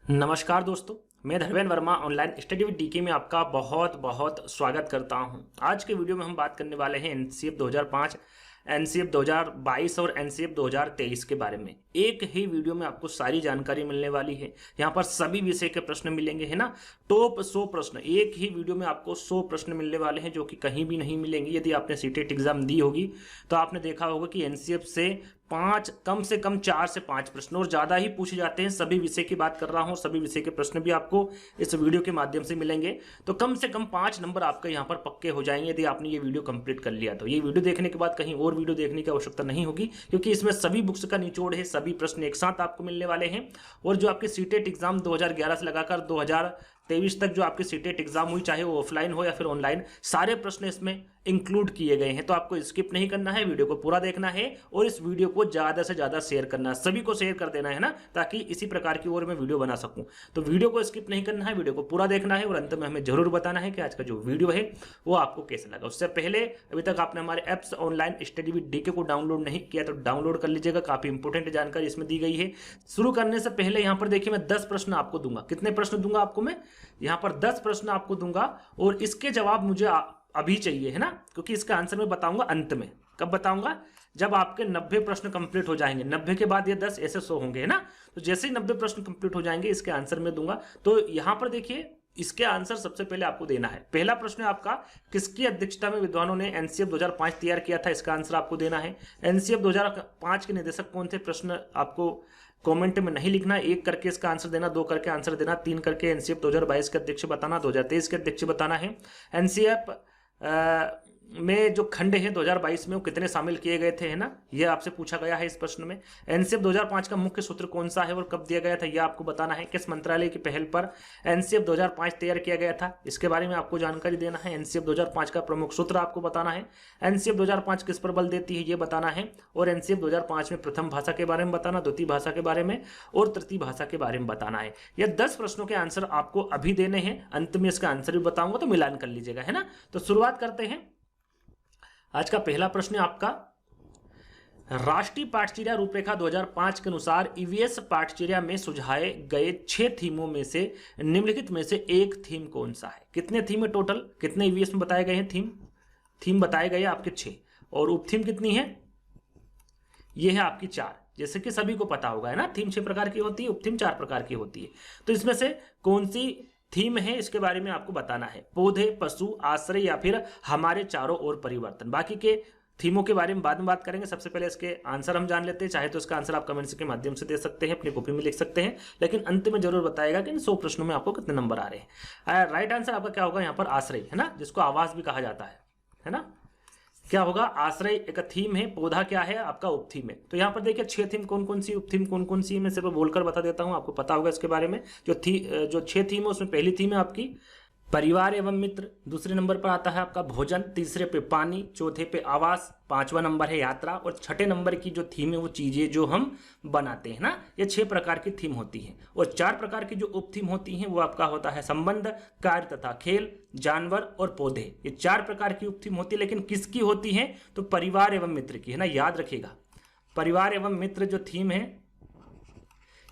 नमस्कार दोस्तों, मैं Dharmendra Verma online study with DK में आपका बहुत बहुत स्वागत करता हूं। आज के वीडियो में हम बात करने वाले हैं एनसीएफ 2005, एनसीएफ 2022 और एनसीएफ 2023 के बारे में। एक ही वीडियो में आपको सारी जानकारी मिलने वाली है। यहाँ पर सभी विषय के प्रश्न मिलेंगे, है ना। टॉप 100 प्रश्न एक ही वीडियो में आपको 100 प्रश्न मिलने वाले हैं, जो कि कहीं भी नहीं मिलेंगे। यदि आपने सीटेट एग्जाम दी होगी तो आपने देखा होगा कि एनसीएफ से कम से कम 4 से 5 प्रश्न और ज्यादा ही पूछे जाते हैं। सभी विषय की बात कर रहा हूं, सभी विषय के प्रश्न भी आपको इस वीडियो के माध्यम से मिलेंगे। तो कम से कम 5 नंबर आपके यहां पर पक्के हो जाएंगे यदि आपने ये वीडियो कंप्लीट कर लिया। तो ये वीडियो देखने के बाद कहीं और वीडियो देखने की आवश्यकता नहीं होगी, क्योंकि इसमें सभी बुक्स का निचोड़ है, सभी प्रश्न एक साथ आपको मिलने वाले हैं। और जो आपके सीटेट एग्जाम 2011 से लगाकर 2023 तक जो आपके सीटेट एग्जाम हुई, चाहे वो ऑफलाइन हो या फिर ऑनलाइन, सारे प्रश्न इसमें इंक्लूड किए गए हैं। तो आपको स्किप नहीं करना है, वीडियो को पूरा देखना है और इस वीडियो को ज्यादा से ज्यादा शेयर करना है, सभी को शेयर कर देना है ना, ताकि इसी प्रकार की और मैं वीडियो बना सकूं। तो वीडियो को स्किप नहीं करना है, वीडियो को पूरा देखना है और अंत में हमें जरूर बताना है कि आज का जो वीडियो है वो आपको कैसा लगा। उससे पहले अभी तक आपने हमारे apps online study with DK को डाउनलोड नहीं किया तो डाउनलोड कर लीजिएगा, काफी इंपोर्टेंट जानकारी इसमें दी गई है। शुरू करने से पहले यहाँ पर देखिए, मैं 10 प्रश्न आपको दूंगा। कितने प्रश्न दूंगा आपको मैं? यहाँ पर 10 प्रश्न आपको दूंगा और इसके जवाब मुझे अभी चाहिए, है ना, क्योंकि इसका आंसर मैं बताऊंगा अंत में। कब बताऊंगा? जब आपके 90 प्रश्न कंप्लीट हो जाएंगे। 90 के बाद ये 10 ऐसे 100 होंगे, है ना। तो जैसे ही 90 प्रश्न कंप्लीट हो जाएंगे इसके आंसर मैं दूंगा। तो यहां पर देखिए, इसके आंसर सबसे पहले आपको देना है। पहला प्रश्न है आपका, किसकी अध्यक्षता में विद्वानों ने एनसीएफ 2005 तैयार किया था? इसका आंसर आपको देना है। एनसीएफ 2005 के निदेशक कौन थे? प्रश्न आपको कमेंट में नहीं लिखना, 1 करके इसका आंसर देना, 2 करके आंसर देना, 3 करके एनसीएफ 2022 के अध्यक्ष बताना, 2023 के अध्यक्ष बताना है। एनसीएफ में जो खंड है 2022 में वो कितने शामिल किए गए थे, है ना, ये आपसे पूछा गया है इस प्रश्न में। एनसीएफ 2005 का मुख्य सूत्र कौन सा है और कब दिया गया था, यह आपको बताना है। किस मंत्रालय की पहल पर एनसीएफ 2005 तैयार किया गया था, इसके बारे में आपको जानकारी देना है। एनसीएफ 2005 का प्रमुख सूत्र आपको बताना है। एनसीएफ 2005 किस पर बल देती है, ये बताना है। और एनसीएफ 2005 में प्रथम भाषा के बारे में बताना, द्वितीय भाषा के बारे में और तृतीय भाषा के बारे में बताना है। यह 10 प्रश्नों के आंसर आपको अभी देने हैं, अंत में इसका आंसर भी बताऊंगा, तो मिलान कर लीजिएगा, है ना। तो शुरुआत करते हैं। आज का पहला प्रश्न आपका, राष्ट्रीय पाठचर्या रूपरेखा 2005 के अनुसार ईवीएस पाठचर्या में सुझाए गए 6 थीमों में से निम्नलिखित में से एक थीम कौन सा है? कितने थीम है टोटल? कितने ईवीएस में बताए गए हैं? थीम बताए गए आपके 6 और उप थीम कितनी है? ये है आपकी 4, जैसे कि सभी को पता होगा, है ना। थीम 6 प्रकार की होती है, उप थीम 4 प्रकार की होती है। तो इसमें से कौन सी थीम है इसके बारे में आपको बताना है। पौधे, पशु, आश्रय या फिर हमारे चारों ओर परिवर्तन। बाकी के थीमों के बारे में बाद में बात करेंगे। सबसे पहले इसके आंसर हम जान लेते हैं। चाहे तो इसका आंसर आप कमेंट्स के माध्यम से दे सकते हैं, अपनी कॉपी में लिख सकते हैं, लेकिन अंत में जरूर बताएगा कि इन 100 प्रश्नों में आपको कितने नंबर आ रहे हैं। राइट आंसर आपका क्या होगा? यहाँ पर आश्रय, है ना, जिसको आवास भी कहा जाता है ना। क्या होगा? आश्रय एक थीम है, पौधा क्या है आपका उप थीम है। तो यहाँ पर देखिए 6 थीम कौन कौन सी, उप थीम कौन कौन सी, मैं सिर्फ बोलकर बता देता हूँ, आपको पता होगा इसके बारे में। जो 6 थीम है उसमें पहली थीम है आपकी परिवार एवं मित्र, दूसरे नंबर पर आता है आपका भोजन, तीसरे पे पानी, चौथे पे आवास, 5वां नंबर है यात्रा और 6ठे नंबर की जो थीम है वो चीजें जो हम बनाते हैं ना। ये 6 प्रकार की थीम होती है। और 4 प्रकार की जो उप थीम होती हैं वो आपका होता है संबंध, कार्य तथा खेल, जानवर और पौधे। ये 4 प्रकार की उप थीम होती है, लेकिन किसकी होती है? तो परिवार एवं मित्र की, है ना, याद रखिएगा। परिवार एवं मित्र जो थीम है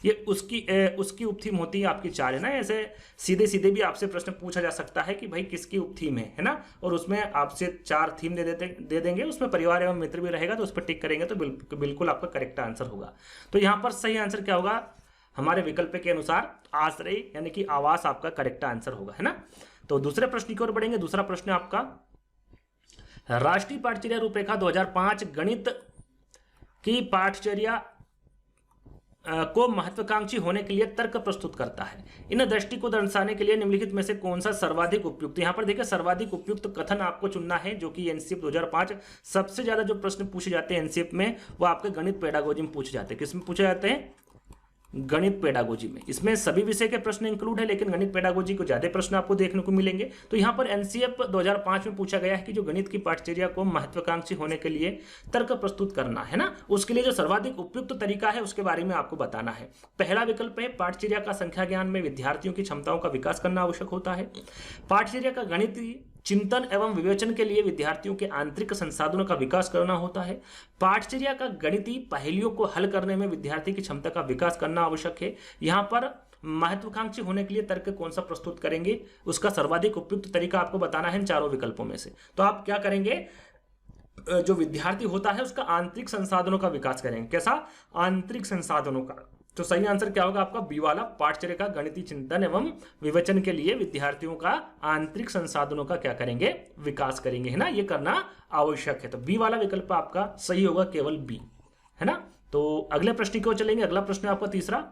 ये उसकी उप थीम होती है आपकी 4, है ना। ऐसे सीधे सीधे भी आपसे प्रश्न पूछा जा सकता है कि भाई किसकी उप थीम है ना, और उसमें आपसे 4 थीम दे देंगे, उसमें परिवार एवं मित्र भी रहेगा, तो उस पर टिक करेंगे तो बिल्कुल आपका करेक्ट आंसर होगा। तो यहाँ पर सही आंसर क्या होगा? हमारे विकल्प के अनुसार आश्रय यानी कि आवास आपका करेक्ट आंसर होगा, है ना। तो दूसरे प्रश्न की ओर बढ़ेंगे। दूसरा प्रश्न आपका, राष्ट्रीय पाठचर्या रूपरेखा 2005 गणित की पाठचर्या को महत्वाकांक्षी होने के लिए तर्क प्रस्तुत करता है। इन दृष्टि को दर्शाने के लिए निम्नलिखित में से कौन सा सर्वाधिक उपयुक्त? यहाँ पर देखिए सर्वाधिक उपयुक्त कथन आपको चुनना है, जो कि एनसीएफ 2005 सबसे ज्यादा जो प्रश्न पूछे जाते हैं एनसीएफ में वो आपके गणित पेडागोजी में पूछे जाते हैं। किसमें पूछे जाते हैं? गणित पेडागोजी में। इसमें सभी विषय के प्रश्न इंक्लूड है, लेकिन गणित पेडागोजी को ज्यादा प्रश्न आपको देखने को मिलेंगे। तो यहाँ पर एनसीएफ 2005 में पूछा गया है कि जो गणित की पाठचर्या को महत्वाकांक्षी होने के लिए तर्क प्रस्तुत करना है ना, उसके लिए जो सर्वाधिक उपयुक्त तरीका है उसके बारे में आपको बताना है। पहला विकल्प है पाठचर्या का संख्या ज्ञान में विद्यार्थियों की क्षमताओं का विकास करना आवश्यक होता है। पाठचर्या का गणितीय चिंतन एवं विवेचन के लिए विद्यार्थियों के आंतरिक संसाधनों का विकास करना होता है। पाठचर्या का गणितीय पहेलियों को हल करने में विद्यार्थी की क्षमता का विकास करना आवश्यक है। यहाँ पर महत्वाकांक्षी होने के लिए तर्क कौन सा प्रस्तुत करेंगे, उसका सर्वाधिक उपयुक्त तरीका आपको बताना है इन चारों विकल्पों में से। तो आप क्या करेंगे, जो विद्यार्थी होता है उसका आंतरिक संसाधनों का विकास करेंगे। कैसा? आंतरिक संसाधनों का। तो सही आंसर क्या होगा आपका? बी वाला, पाठ्यचर्या का गणितीय चिंतन एवं विवेचन के लिए विद्यार्थियों का आंतरिक संसाधनों का क्या करेंगे? विकास करेंगे, है ना। ये करना आवश्यक है। तो बी वाला विकल्प आपका सही होगा, केवल बी, है ना। तो अगले प्रश्न की ओर चलेंगे। अगला प्रश्न है आपका तीसरा।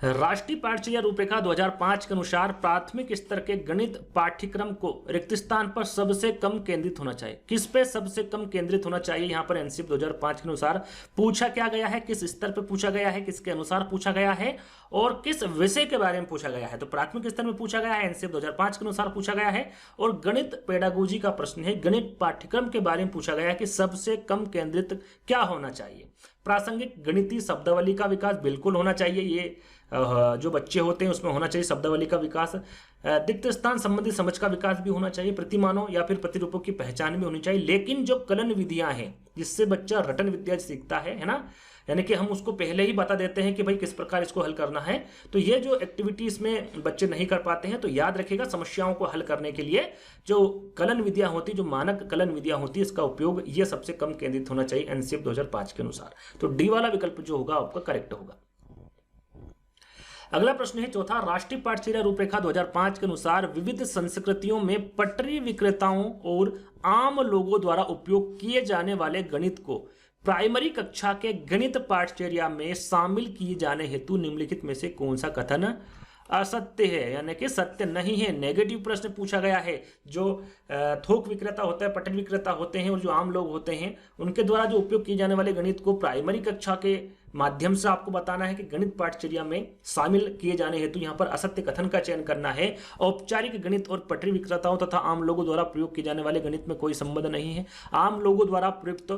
राष्ट्रीय पाठ्यचर्या रूपरेखा 2005 के अनुसार प्राथमिक स्तर के गणित पाठ्यक्रम को रिक्त स्थान पर सबसे कम केंद्रित होना चाहिए। किस पे सबसे कम केंद्रित होना चाहिए? यहाँ पर एनसीईआरटी 2005 के अनुसार पूछा क्या गया है, किस स्तर पर पूछा गया है, किसके अनुसार पूछा गया है और किस विषय के बारे में पूछा गया है। तो प्राथमिक स्तर में पूछा गया है, एनसीईआरटी 2005 के अनुसार पूछा गया है। और गणित पेडागोजी का प्रश्न है, गणित पाठ्यक्रम के बारे में पूछा गया है कि सबसे कम केंद्रित क्या होना चाहिए। प्रासंगिक गणितीय शब्दावली का विकास बिल्कुल होना चाहिए, ये जो बच्चे होते हैं उसमें होना चाहिए शब्दावली का विकास। रिक्त स्थान संबंधी समझ का विकास भी होना चाहिए। प्रतिमानों या फिर प्रतिरूपों की पहचान भी होनी चाहिए। लेकिन जो कलन विधियां हैं जिससे बच्चा रटन विद्या सीखता है ना, यानी कि हम उसको पहले ही बता देते हैं कि भाई किस प्रकार इसको हल करना है। तो ये जो एक्टिविटीज में बच्चे नहीं कर पाते हैं, तो याद रखिएगा समस्याओं को हल करने के लिए जो कलन विधियां होती, जो मानक कलन विधियां होती है, इसका उपयोग ये सबसे कम केंद्रित होना चाहिए एनसीईआरटी 2005 के अनुसार। तो डी वाला विकल्प जो होगा आपका करेक्ट होगा। अगला प्रश्न है चौथा। राष्ट्रीय पाठ्यचर्या रूपरेखा 2005 के अनुसार विविध संस्कृतियों में पटरी विक्रेताओं और आम लोगों द्वारा उपयोग किए जाने वाले गणित को प्राइमरी कक्षा के गणित पाठ्यचर्या में शामिल किए जाने हेतु निम्नलिखित में से कौन सा कथन असत्य है, यानी कि सत्य नहीं है। नेगेटिव प्रश्न पूछा गया है। जो थोक विक्रेता होता है, पटरी विक्रेता होते हैं और जो आम लोग होते हैं, उनके द्वारा जो उपयोग किए जाने वाले गणित को प्राइमरी कक्षा के माध्यम से आपको बताना है कि गणित पाठ्यचर्या में शामिल किए जाने हेतु यहाँ पर असत्य कथन का चयन करना है। औपचारिक गणित और पटरी विक्रेताओं तथा आम लोगों द्वारा प्रयोग किए जाने वाले गणित में कोई संबंध नहीं है। आम लोगों द्वारा प्रयुक्त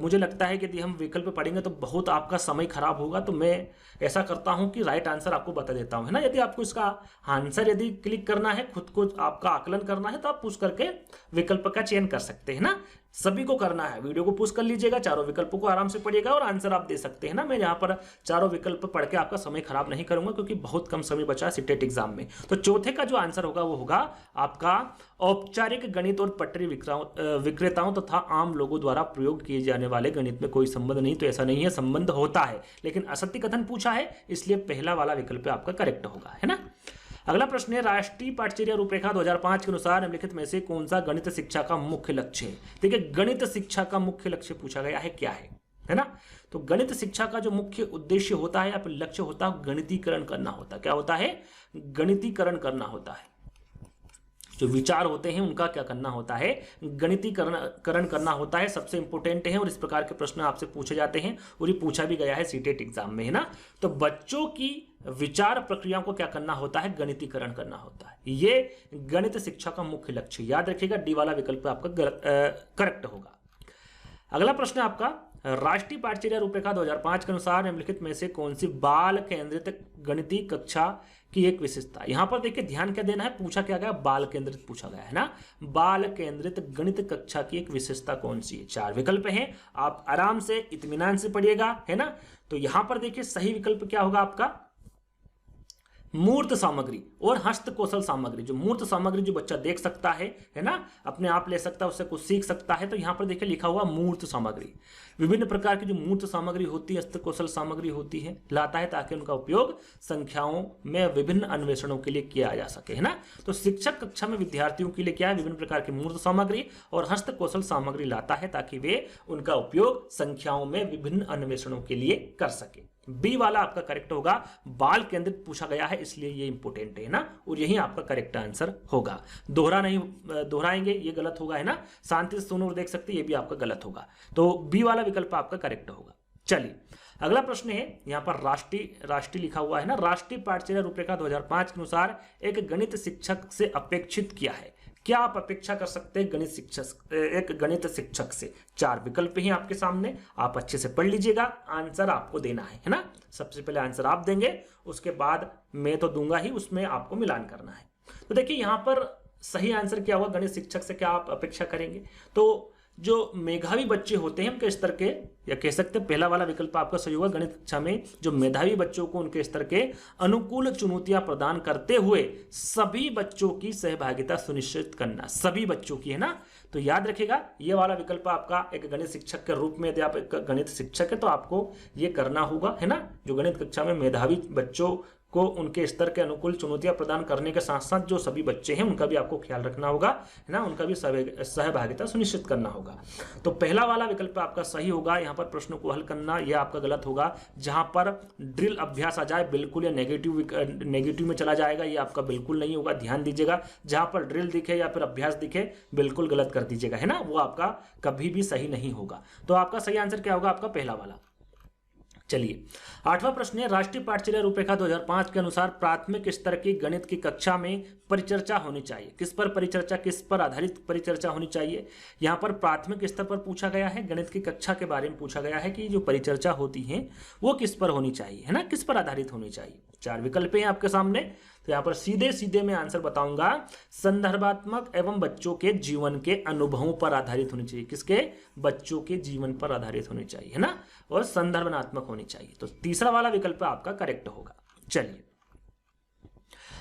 मुझे लगता है कि यदि हम विकल्प पढ़ेंगे तो बहुत आपका समय खराब होगा। तो मैं ऐसा करता हूं कि राइट आंसर आपको बता देता हूं, है ना। यदि आपको इसका आंसर यदि क्लिक करना है, खुद को आपका आकलन करना है, तो आप पुश करके विकल्प का चयन कर सकते हैं ना। सभी को करना है, वीडियो को पुश कर लीजिएगा, चारों विकल्पों को आराम से पढ़िएगा और आंसर आप दे सकते हैं ना। मैं यहाँ पर चारों विकल्प पढ़ के आपका समय खराब नहीं करूंगा क्योंकि बहुत कम समय बचा है सीटेट एग्जाम में। तो चौथे का जो आंसर होगा वो होगा आपका औपचारिक गणित और पटरी विक्रेताओं तथा आम लोगों द्वारा प्रयोग किए जाने वाले गणित में कोई संबंध नहीं। तो ऐसा नहीं है, संबंध होता है, लेकिन असत्य कथन पूछा है, इसलिए पहला वाला विकल्प आपका करेक्ट होगा, है ना। अगला प्रश्न है। राष्ट्रीय पाठ्यचर्या रूपरेखा 2005 के अनुसार निम्नलिखित में से कौन सा गणित शिक्षा का मुख्य लक्ष्य है। देखिए, गणित शिक्षा का मुख्य लक्ष्य पूछा गया है, क्या है ना। तो गणित शिक्षा का जो मुख्य उद्देश्य होता है या फिर लक्ष्य होता है, गणितीकरण करना होता है। क्या होता है? गणितीकरण करना होता है। जो विचार होते हैं उनका क्या करना होता है? गणितीकरण करना होता है। सबसे इंपॉर्टेंट है और इस प्रकार के प्रश्न आपसे पूछे जाते हैं और ये पूछा भी गया है सीटेट एग्जाम में, है ना। तो बच्चों की विचार प्रक्रियाओं को क्या करना होता है? गणितीकरण करना होता है। ये गणित शिक्षा का मुख्य लक्ष्य। याद रखिएगा, डी वाला विकल्प आपका करेक्ट होगा। अगला प्रश्न है आपका। राष्ट्रीय पाठ्यचर्या रूपरेखा 2005 के अनुसार निम्नलिखित में से कौन सी बाल केंद्रित गणितीय कक्षा की एक विशेषता। यहां पर देखिए ध्यान क्या देना है, पूछा क्या गया? बाल केंद्रित पूछा गया है ना। बाल केंद्रित गणित कक्षा की एक विशेषता कौन सी है? चार विकल्प हैं, आप आराम से इत्मीनान से पढ़िएगा, है ना। तो यहां पर देखिए सही विकल्प क्या होगा आपका? मूर्त सामग्री और हस्त कौशल सामग्री। जो मूर्त सामग्री जो बच्चा देख सकता है ना, अपने आप ले सकता है, उससे कुछ सीख सकता है। तो यहाँ पर देखिए लिखा हुआ मूर्त सामग्री। विभिन्न प्रकार की जो मूर्त सामग्री होती है, हस्त कौशल सामग्री होती है, लाता है ताकि उनका उपयोग संख्याओं में विभिन्न अन्वेषणों के लिए किया जा सके, है ना। तो शिक्षक कक्षा में विद्यार्थियों के लिए क्या है? विभिन्न प्रकार की मूर्त सामग्री और हस्त कौशल सामग्री लाता है ताकि वे उनका उपयोग संख्याओं में विभिन्न अन्वेषणों के लिए कर सके। बी वाला आपका करेक्ट होगा। बाल केंद्रित पूछा गया है इसलिए ये इंपोर्टेंट है ना, और यही आपका करेक्ट आंसर होगा। दोहराएंगे ये गलत होगा, है ना। शांति से सुनो और देख सकते ये भी आपका गलत होगा। तो बी वाला विकल्प आपका करेक्ट होगा। चलिए अगला प्रश्न है। यहाँ पर राष्ट्रीय लिखा हुआ है ना। राष्ट्रीय पाठ्यचर्या रूपरेखा 2005 के अनुसार एक गणित शिक्षक से अपेक्षित किया है। क्या आप अपेक्षा कर सकते हैं एक गणित शिक्षक से? चार विकल्प हैं आपके सामने, आप अच्छे से पढ़ लीजिएगा। आंसर आपको देना है ना। सबसे पहले आंसर आप देंगे, उसके बाद मैं तो दूंगा ही, उसमें आपको मिलान करना है। तो देखिए यहाँ पर सही आंसर क्या होगा? गणित शिक्षक से क्या आप अपेक्षा करेंगे? तो जो मेधावी बच्चे होते हैं उनके स्तर के, या कह सकते हैं पहला वाला विकल्प आपका सही होगा, गणित कक्षा में जो मेधावी बच्चों को उनके स्तर के अनुकूल चुनौतियां प्रदान करते हुए सभी बच्चों की सहभागिता सुनिश्चित करना, सभी बच्चों की, है ना। तो याद रखिएगा ये वाला विकल्प आपका एक गणित शिक्षक के रूप में, यदि आप एक गणित शिक्षक है तो आपको ये करना होगा, है ना। जो गणित कक्षा में मेधावी बच्चों को उनके स्तर के अनुकूल चुनौतियां प्रदान करने के साथ साथ जो सभी बच्चे हैं उनका भी आपको ख्याल रखना होगा, है ना, उनका भी सहभागिता सुनिश्चित करना होगा। तो पहला वाला विकल्प आपका सही होगा। यहाँ पर प्रश्न को हल करना यह आपका गलत होगा। जहां पर ड्रिल अभ्यास आ जाए बिल्कुल, या नेगेटिव में चला जाएगा, ये आपका बिल्कुल नहीं होगा, ध्यान दीजिएगा। जहां पर ड्रिल दिखे या फिर अभ्यास दिखे बिल्कुल गलत कर दीजिएगा, है ना, वो आपका कभी भी सही नहीं होगा। तो आपका सही आंसर क्या होगा? आपका पहला वाला। चलिए 8वां प्रश्न है, राष्ट्रीय पाठ्यचर्या रूपरेखा 2005 के अनुसार प्राथमिक स्तर की गणित की कक्षा में परिचर्चा होनी चाहिए। किस पर परिचर्चा, किस पर आधारित परिचर्चा होनी चाहिए? यहाँ पर प्राथमिक स्तर पर पूछा गया है, गणित की कक्षा के बारे में पूछा गया है कि जो परिचर्चा होती है वो किस पर होनी चाहिए, है ना, किस पर आधारित होनी चाहिए। 4 विकल्प हैं आपके सामने, तो यहाँ पर सीधे सीधे मैं आंसर बताऊंगा, संदर्भात्मक एवं बच्चों के जीवन के अनुभवों पर आधारित होनी चाहिए। किसके? बच्चों के जीवन पर आधारित होनी चाहिए, है ना, और संदर्भनात्मक होनी चाहिए। तो तीसरा वाला विकल्प आपका करेक्ट होगा। चलिए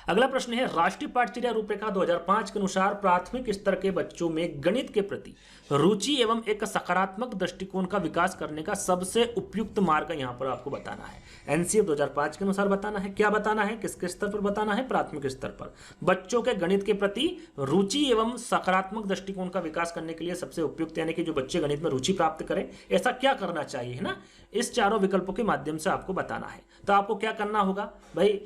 अगला प्रश्न है, राष्ट्रीय पाठ्यचर्या रूपरेखा 2005 के अनुसार प्राथमिक स्तर के बच्चों में गणित के प्रति रुचि एवं एक सकारात्मक दृष्टिकोण का विकास करने का सबसे उपयुक्त मार्ग यहाँ पर आपको बताना है। एनसीएफ 2005 के अनुसार बताना है। क्या बताना है? किसके स्तर पर बताना है? प्राथमिक स्तर पर। बच्चों के गणित के प्रति रुचि एवं सकारात्मक दृष्टिकोण का विकास करने के लिए सबसे उपयुक्त, यानी कि जो बच्चे गणित में रुचि प्राप्त करें, ऐसा क्या करना चाहिए, है ना, इस चारों विकल्पों के माध्यम से आपको बताना है। तो आपको क्या करना होगा भाई,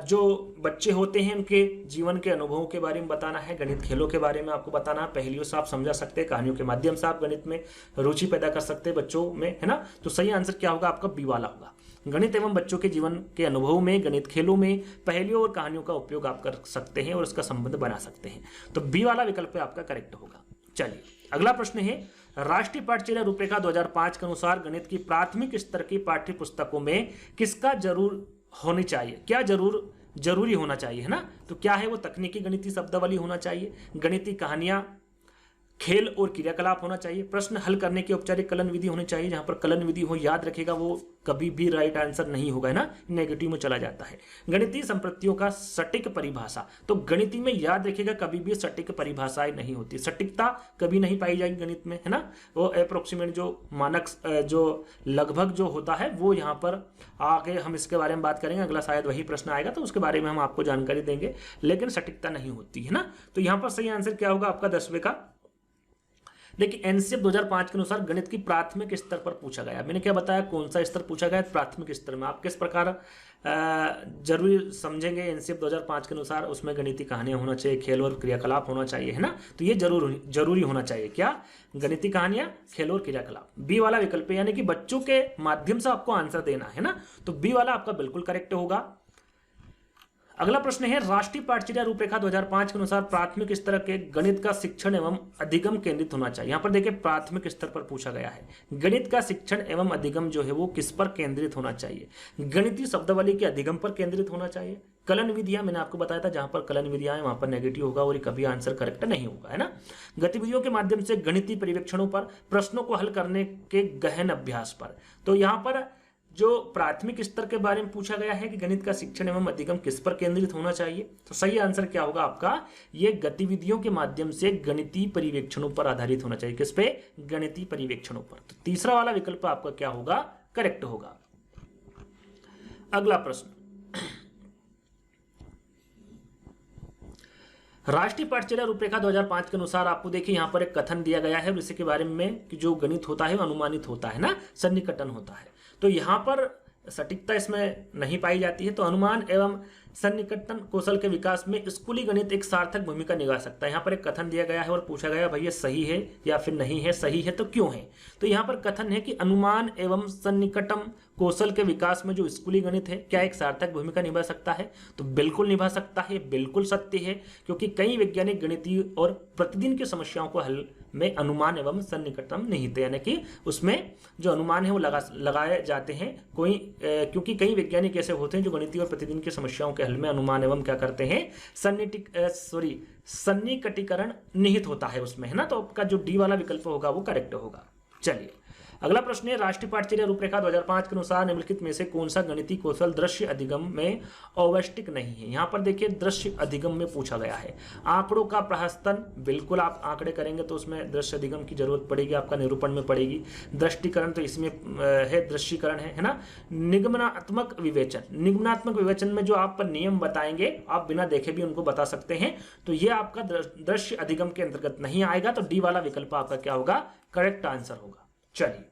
जो बच्चे होते हैं उनके जीवन के अनुभवों के बारे में बताना है, गणित खेलों के बारे में आपको बताना है, पहेलियों से आप समझा सकते हैं, कहानियों के माध्यम से आप गणित में रुचि पैदा कर सकते हैं बच्चों में, है ना। तो सही आंसर क्या होगा? आपका बी वाला होगा। गणित एवं बच्चों के जीवन के अनुभवों में, गणित खेलों में, पहेलियों और कहानियों का उपयोग आप कर सकते हैं और उसका संबंध बना सकते हैं। तो बी वाला विकल्प आपका करेक्ट होगा। चलिए अगला प्रश्न है, राष्ट्रीय पाठ्यचर्या रूपरेखा 2005 के अनुसार गणित की प्राथमिक स्तर की पाठ्य पुस्तकों में किसका जरूर होनी चाहिए? क्या जरूरी होना चाहिए, है ना। तो क्या है वो? तकनीकी गणितीय शब्दावली होना चाहिए, गणितीय कहानियां, खेल और क्रियाकलाप होना चाहिए, प्रश्न हल करने की औपचारिक कलन विधि होनी चाहिए। जहां पर कलन विधि हो, याद रखेगा, वो कभी भी राइट आंसर नहीं होगा, है ना, नेगेटिव में चला जाता है। गणितीय संप्रतियों का सटीक परिभाषा, तो गणितीय में याद रखेगा कभी भी सटीक परिभाषाएं नहीं होती, सटीकता कभी नहीं पाई जाएगी गणित में, है ना। वो अप्रोक्सीमेट जो मानक जो लगभग जो होता है वो यहाँ पर आगे हम इसके बारे में बात करेंगे। अगला शायद वही प्रश्न आएगा तो उसके बारे में हम आपको जानकारी देंगे, लेकिन सटीकता नहीं होती, है ना। तो यहाँ पर सही आंसर क्या होगा? आपका 10वें का। देखिए एनसीएफ 2005 के अनुसार गणित की प्राथमिक स्तर पर पूछा गया। मैंने क्या बताया? कौन सा स्तर पूछा गया? प्राथमिक स्तर में। आप किस प्रकार जरूर समझेंगे एनसीएफ 2005 के अनुसार? उसमें गणितीय कहानियां होना चाहिए, खेल और क्रियाकलाप होना चाहिए, है ना। तो ये जरूरी होना चाहिए। क्या? गणितीय कहानियां, खेल और क्रियाकलाप। बी वाला विकल्प, यानी कि बच्चों के माध्यम से आपको आंसर देना है ना। तो बी वाला आपका बिल्कुल करेक्ट होगा। अगला प्रश्न है, राष्ट्रीय पाठ्यचर्या रूपरेखा 2005 के अनुसार प्राथमिक स्तर के गणित का शिक्षण एवं अधिगम केंद्रित होना चाहिए। यहाँ पर देखिए प्राथमिक स्तर पर पूछा गया है, गणित का शिक्षण एवं अधिगम जो है वो किस पर केंद्रित होना चाहिए? गणितीय शब्दावली के अधिगम पर केंद्रित होना चाहिए। कलन विधियां, मैंने आपको बताया था, जहां पर कलन विधियां हैं वहां पर नेगेटिव होगा और कभी आंसर करेक्ट नहीं होगा, है ना। गतिविधियों के माध्यम से गणितीय परिवेक्षणों पर, प्रश्नों को हल करने के गहन अभ्यास पर। तो यहाँ पर जो प्राथमिक स्तर के बारे में पूछा गया है कि गणित का शिक्षण एवं अधिगम किस पर केंद्रित होना चाहिए, तो सही आंसर क्या होगा आपका? ये गतिविधियों के माध्यम से गणितीय परिवेक्षणों पर आधारित होना चाहिए। किस पे? गणितीय परिवेक्षणों पर। तो तीसरा वाला विकल्प आपका क्या होगा? करेक्ट होगा। अगला प्रश्न, राष्ट्रीय पाठ्यचर्या रूपरेखा 2005 के अनुसार आपको देखिए यहाँ पर एक कथन दिया गया है और इसी के बारे में कि जो गणित होता है वो अनुमानित होता है ना, सन्निकटन होता है। तो यहाँ पर सटीकता इसमें नहीं पाई जाती है। तो अनुमान एवं सन्निकटन कौशल के विकास में स्कूली गणित एक सार्थक भूमिका निभा सकता है। यहाँ पर एक कथन दिया गया है और पूछा गया भाई ये सही है या फिर नहीं है, सही है तो क्यों है? तो यहाँ पर कथन है कि अनुमान एवं सन्निकटन कौशल के विकास में जो स्कूली गणित है क्या एक सार्थक भूमिका निभा सकता है? तो बिल्कुल निभा सकता है, बिल्कुल सत्य है, क्योंकि कई वैज्ञानिक गणितीय और प्रतिदिन की समस्याओं को हल में अनुमान एवं सन्निकटम निहित, यानी कि उसमें जो अनुमान है वो लगाए जाते हैं क्योंकि कई वैज्ञानिक ऐसे होते हैं जो गणितीय और प्रतिदिन की समस्याओं के हल में अनुमान एवं क्या करते हैं, सन्निकटीकरण निहित होता है उसमें, है ना। तो आपका जो डी वाला विकल्प होगा वो करेक्ट होगा। चलिए अगला प्रश्न है, राष्ट्रीय पाठ्यचर्या रूपरेखा 2005 के अनुसार निम्नलिखित में से कौन सा गणितीय कौशल दृश्य अधिगम में आवश्यक नहीं है। यहाँ पर देखिए दृश्य अधिगम में पूछा गया है। आंकड़ों का प्रहस्तन, बिल्कुल आप आंकड़े करेंगे तो उसमें दृश्य अधिगम की जरूरत पड़ेगी, आपका निरूपण में पड़ेगी। दृष्टिकरण तो इसमें है, दृश्यकरण है ना। निगमनात्मक विवेचन, निगमनात्मक विवेचन में जो आप नियम बताएंगे आप बिना देखे भी उनको बता सकते हैं, तो ये आपका दृश्य अधिगम के अंतर्गत नहीं आएगा। तो डी वाला विकल्प आपका क्या होगा, करेक्ट आंसर होगा। चलिए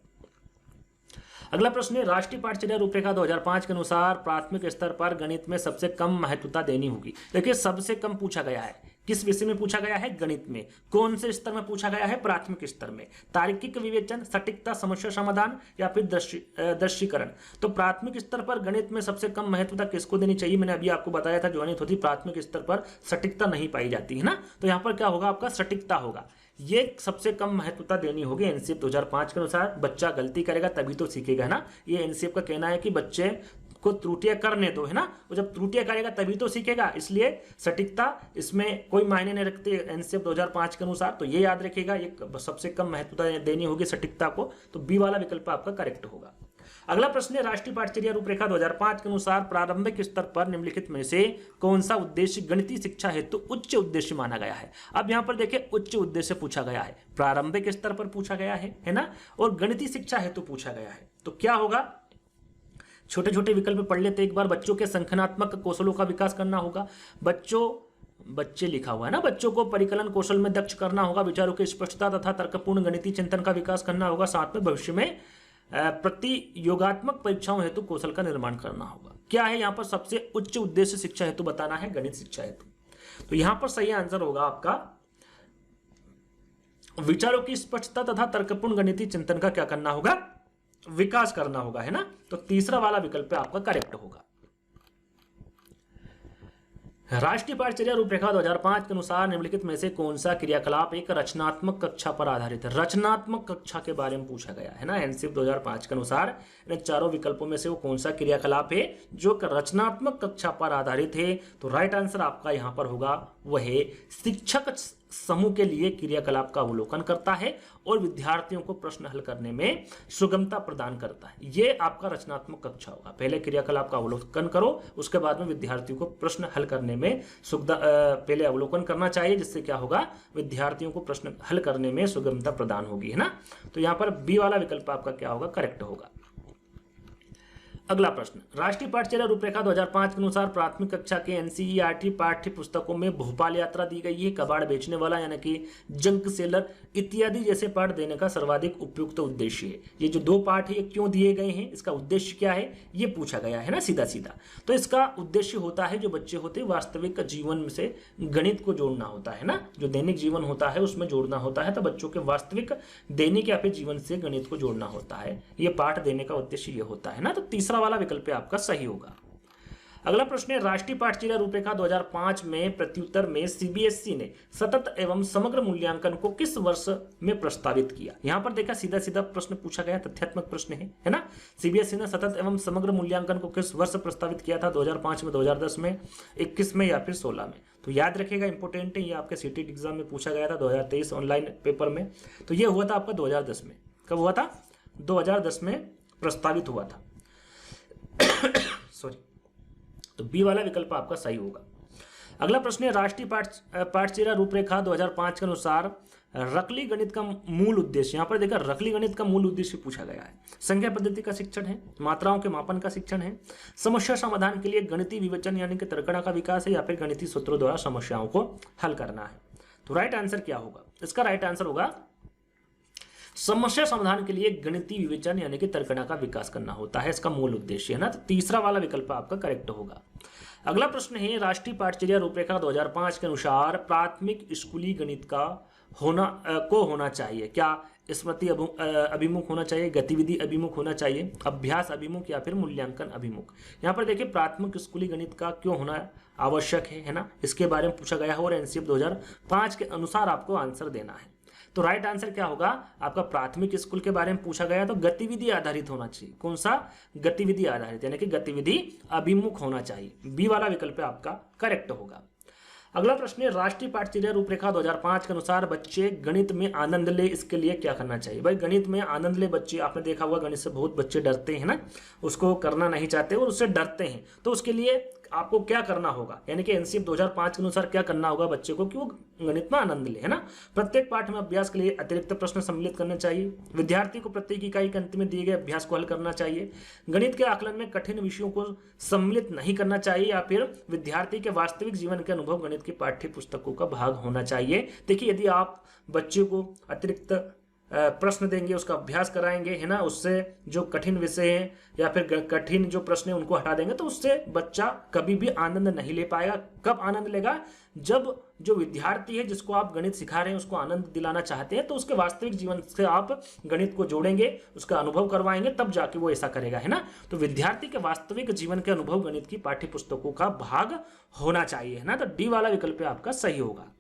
अगला प्रश्न है, राष्ट्रीय पाठ्यचर्या रूपरेखा 2005 के अनुसार प्राथमिक स्तर पर गणित में सबसे कम महत्वता देनी होगी। देखिए सबसे कम पूछा गया है, किस विषय में पूछा गया है, गणित में। कौन से स्तर में पूछा गया है, प्राथमिक स्तर में। तार्किक विवेचन, सटीकता, समस्या समाधान या फिर दृश्यीकरण। तो प्राथमिक स्तर पर गणित में सबसे कम महत्वता किसको देनी चाहिए, मैंने अभी आपको बताया था जो गणित होती प्राथमिक स्तर पर सटीकता नहीं पाई जाती है ना। तो यहाँ पर क्या होगा, आपका सटीकता होगा, ये सबसे कम महत्वता देनी होगी एनसीएफ 2005 के अनुसार। बच्चा गलती करेगा तभी तो सीखेगा, है ना। ये एनसीएफ का कहना है कि बच्चे को त्रुटियां करने दो, है ना। वो जब त्रुटियां करेगा तभी तो सीखेगा, इसलिए सटीकता इसमें कोई मायने नहीं रखती एनसीएफ 2005 के अनुसार। तो ये याद रखिएगा, ये सबसे कम महत्वता देनी होगी सटीकता को। तो बी वाला विकल्प आपका करेक्ट होगा। अगला प्रश्न है, राष्ट्रीय पाठ्यचर्या रूपरेखा 2005 के अनुसार प्रारंभिक स्तर पर निम्नलिखित में से कौन सा उद्देश्य गणितीय शिक्षा हेतु उच्च उद्देश्य माना गया है। अब यहाँ पर देखिए उच्च उद्देश्य पूछा गया है, प्रारंभिक स्तर पर पूछा गया है ना, और गणितीय शिक्षा हेतु पूछा गया है। तो क्या होगा, छोटे छोटे विकल्प पढ़ लेते एक बार। बच्चों के संख्यात्मक कौशलों का विकास करना होगा। बच्चे लिखा हुआ है ना, बच्चों को परिकलन कौशल में दक्ष करना होगा। विचारों की स्पष्टता तथा तर्कपूर्ण गणितीय चिंतन का विकास करना होगा। साथ में भविष्य में प्रतियोगात्मक परीक्षाओं हेतु कौशल का निर्माण करना होगा। क्या है यहाँ पर सबसे उच्च उद्देश्य शिक्षा हेतु बताना है, गणित शिक्षा हेतु। तो यहाँ पर सही आंसर होगा आपका विचारों की स्पष्टता तथा तर्कपूर्ण गणितीय चिंतन का क्या करना होगा, विकास करना होगा, है ना। तो तीसरा वाला विकल्प आपका करेक्ट होगा। राष्ट्रीय पाठ्यचर्या रूपरेखा 2005 के अनुसार निम्नलिखित में से कौन सा क्रियाकलाप एक रचनात्मक कक्षा पर आधारित है। रचनात्मक कक्षा के बारे में पूछा गया है ना एनसीएफ 2005 के अनुसार। इन चारों विकल्पों में से वो कौन सा क्रियाकलाप है जो रचनात्मक कक्षा पर आधारित है। तो राइट आंसर आपका यहाँ पर होगा वह शिक्षक समूह के लिए क्रियाकलाप का अवलोकन करता है और विद्यार्थियों को प्रश्न हल करने में सुगमता प्रदान करता है। ये आपका रचनात्मक कक्षा होगा। पहले क्रियाकलाप का अवलोकन करो, उसके बाद में विद्यार्थियों को प्रश्न हल करने में पहले अवलोकन करना चाहिए, जिससे क्या होगा, विद्यार्थियों को प्रश्न हल करने में सुगमता प्रदान होगी, है ना। तो यहाँ पर बी वाला विकल्प आपका क्या होगा, करेक्ट होगा। अगला प्रश्न, राष्ट्रीय पाठ्यचर्या रूपरेखा 2005 के अनुसार प्राथमिक कक्षा के एनसीईआरटी पाठ्य पुस्तकों में भोपाल यात्रा दी गई है। कबाड़ बेचने वाला यानी कि जंक सेलर इत्यादि जैसे पाठ देने का सर्वाधिक उपयुक्त उद्देश्य है। ये जो दो पाठ है ये क्यों दिए गए हैं, इसका उद्देश्य क्या है, ये पूछा गया है ना सीधा सीधा। तो इसका उद्देश्य होता है जो बच्चे होते हैं वास्तविक जीवन से गणित को जोड़ना होता है ना, जो दैनिक जीवन होता है उसमें जोड़ना होता है। तो बच्चों के वास्तविक दैनिक या फिर जीवन से गणित को जोड़ना होता है, ये पाठ देने का उद्देश्य ये होता है ना। तो तीसरा वाला विकल्प आपका सही होगा। अगला प्रश्न है, राष्ट्रीय पाठ्यचर्या रूपरेखा 2005 में प्रत्युत्तर में सीबीएसई ने सतत एवं समग्र मूल्यांकन को किस वर्ष में प्रस्तावित किया। यहां पर देखा सीधा सीधा प्रश्न पूछा गया, तथ्यात्मक प्रश्न है ना। सीबीएसई ने सतत एवं समग्र मूल्यांकन को किस वर्ष प्रस्तावित किया था, 2005 में, 2010 में, 21 में या फिर 16 में। तो याद रखिएगा, इंपोर्टेंट है, ये आपके सीटेट एग्जाम में पूछा गया था 2023 ऑनलाइन पेपर में। तो ये हुआ था आपका 2010 में। कब हुआ था, 2010 में प्रस्तावित हुआ था। सॉरी, तो बी वाला विकल्प आपका सही होगा। अगला प्रश्न है, राष्ट्रीय पाठ्यचर्या रूपरेखा 2005 के अनुसार रकली गणित का मूल उद्देश्य। यहां पर देखा रकली गणित का मूल उद्देश्य पूछा गया है। संख्या पद्धति का शिक्षण है, मात्राओं के मापन का शिक्षण है, समस्या समाधान के लिए गणितीय विवेचन यानी कि तर्कणा का विकास है, या फिर गणितीय सूत्रों द्वारा समस्याओं को हल करना है। तो राइट आंसर क्या होगा, इसका राइट आंसर होगा समस्या समाधान के लिए गणितीय विवेचन यानी कि तर्कणा का विकास करना होता है, इसका मूल उद्देश्य है ना। तो तीसरा वाला विकल्प आपका करेक्ट होगा। अगला प्रश्न है, राष्ट्रीय पाठ्यचर्या रूपरेखा 2005 के अनुसार प्राथमिक स्कूली गणित का होना चाहिए। क्या स्मृति अभिमुख होना चाहिए, गतिविधि अभिमुख होना चाहिए, अभ्यास अभिमुख या फिर मूल्यांकन अभिमुख। यहाँ पर देखिए प्राथमिक स्कूली गणित का क्यों होना आवश्यक है ना, इसके बारे में पूछा गया है और एनसीएफ 2005 के अनुसार आपको आंसर देना है। तो राइट आंसर क्या होगा आपका, प्राथमिक स्कूल के बारे में पूछा गया तो गतिविधि आधारित होना चाहिए। कौन सा, गतिविधि आधारित, यानी कि गतिविधि अभिमुख होना चाहिए। बी वाला विकल्प आपका करेक्ट होगा। अगला प्रश्न है, राष्ट्रीय पाठ्यचर्या रूपरेखा 2005 के अनुसार बच्चे गणित में आनंद ले, इसके लिए क्या करना चाहिए। भाई गणित में आनंद ले बच्चे, आपने देखा होगा गणित से बहुत बच्चे डरते हैं ना, उसको करना नहीं चाहते और उससे डरते हैं, तो उसके लिए आपको क्या करना होगा, यानी कि एनसीईआरटी 2005 के अनुसार क्या करना होगा बच्चे को कि वो गणित में आनंद ले, है ना। प्रत्येक पाठ में अभ्यास के लिए अतिरिक्त प्रश्न सम्मिलित करने चाहिए। विद्यार्थी को प्रत्येक इकाई के अंत में दिए गए अभ्यास को हल करना चाहिए। गणित के आकलन में कठिन विषयों को सम्मिलित नहीं करना चाहिए, या फिर विद्यार्थी के वास्तविक जीवन के अनुभव गणित की पाठ्य पुस्तकों का भाग होना चाहिए। देखिए, यदि आप बच्चे को अतिरिक्त प्रश्न देंगे, उसका अभ्यास कराएंगे, है ना, उससे जो कठिन विषय हैं या फिर कठिन जो प्रश्न है उनको हटा देंगे, तो उससे बच्चा कभी भी आनंद नहीं ले पाएगा। कब आनंद लेगा, जब जो विद्यार्थी है जिसको आप गणित सिखा रहे हैं उसको आनंद दिलाना चाहते हैं, तो उसके वास्तविक जीवन से आप गणित को जोड़ेंगे, उसका अनुभव करवाएंगे, तब जाके वो ऐसा करेगा, है ना। तो विद्यार्थी के वास्तविक जीवन के अनुभव गणित की पाठ्य पुस्तकों का भाग होना चाहिए, है ना। तो डी वाला विकल्प आपका सही होगा।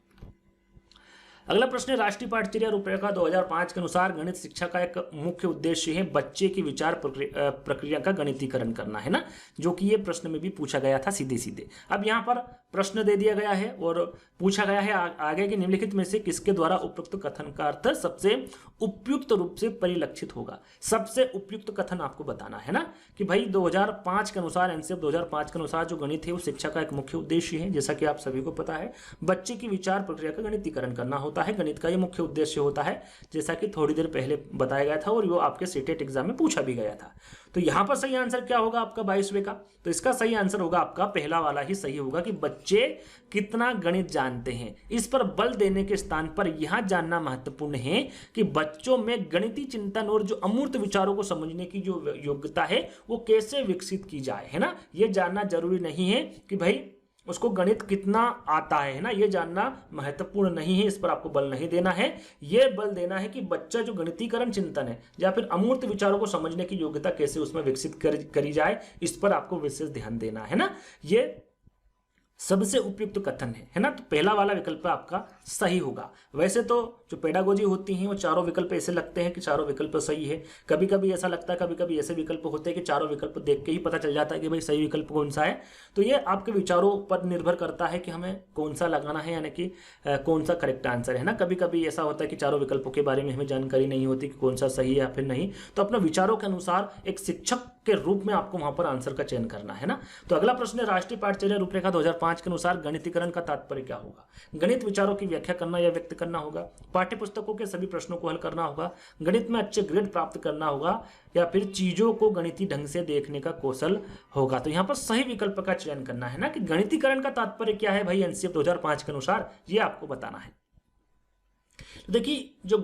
अगला प्रश्न है, राष्ट्रीय पाठ्यचर्या रूपरेखा 2005 के अनुसार गणित शिक्षा का एक मुख्य उद्देश्य है बच्चे की विचार प्रक्रिया का गणितीकरण करना, है ना, जो कि ये प्रश्न में भी पूछा गया था सीधे सीधे। अब यहाँ पर प्रश्न दे दिया गया है और पूछा गया है आगे के निम्नलिखित में से किसके द्वारा उपयुक्त कथन का अर्थ सबसे उपयुक्त रूप से परिलक्षित होगा। सबसे उपयुक्त कथन आपको बताना है ना, कि भाई 2005 के अनुसार, एनसीईआरटी 2005 के अनुसार जो गणित है वो शिक्षा का एक मुख्य उद्देश्य है, जैसा कि आप सभी को पता है, बच्चे की विचार प्रक्रिया का गणितीकरण करना होता है, गणित का ये मुख्य उद्देश्य होता है, जैसा कि थोड़ी देर पहले बताया गया था और वो आपके सीटेट एग्जाम में पूछा भी गया था। तो यहां पर सही आंसर क्या होगा आपका 22वें का, तो इसका सही आंसर होगा आपका पहला वाला ही सही होगा, कि बच्चे कितना गणित जानते हैं। इस पर बल देने के स्थान पर यह जानना महत्वपूर्ण है कि बच्चों में गणितीय चिंतन और जो अमूर्त विचारों को समझने की जो योग्यता है वो कैसे विकसित की जाए, है ना। ये जानना जरूरी नहीं है कि भाई उसको गणित कितना आता है ना, ये जानना महत्वपूर्ण नहीं है, इस पर आपको बल नहीं देना है। ये बल देना है कि बच्चा जो गणितीकरण चिंतन है या फिर अमूर्त विचारों को समझने की योग्यता कैसे उसमें विकसित करी जाए, इस पर आपको विशेष ध्यान देना है ना। ये सबसे उपयुक्त कथन है ना। तो पहला वाला विकल्प आपका सही होगा। वैसे तो जो पेडागोजी होती हैं वो चारों विकल्प ऐसे लगते हैं कि चारों विकल्प सही है, कभी कभी ऐसा लगता है, कभी कभी ऐसे विकल्प होते हैं कि चारों विकल्प देख के ही पता चल जाता है कि भाई सही विकल्प कौन सा है। तो ये आपके विचारों पर निर्भर करता है कि हमें कौन सा लगाना है, यानी कि कौन सा करेक्ट आंसर है ना। कभी कभी ऐसा होता है कि चारों विकल्पों के बारे में हमें जानकारी नहीं होती कि कौन सा सही है या फिर नहीं, तो अपने विचारों के अनुसार एक शिक्षक के रूप में आपको वहां पर आंसर का चयन करना है ना। तो अगला प्रश्न है, राष्ट्रीय पाठ्यचर्या रूपरेखा 2005 के अनुसार गणितीकरण का तात्पर्य क्या होगा। गणित विचारों की व्याख्या करना या व्यक्त करना होगा, पाठ्य पुस्तकों के सभी प्रश्नों को हल करना होगा, गणित में अच्छे ग्रेड प्राप्त करना होगा, या फिर चीजों को गणितीय ढंग से देखने का कौशल होगा। तो यहाँ पर सही विकल्प का चयन करना है ना, कि गणितीकरण का तात्पर्य क्या है भाई एनसीईआरटी 2005 के अनुसार, ये आपको बताना है। तो देखिए, जो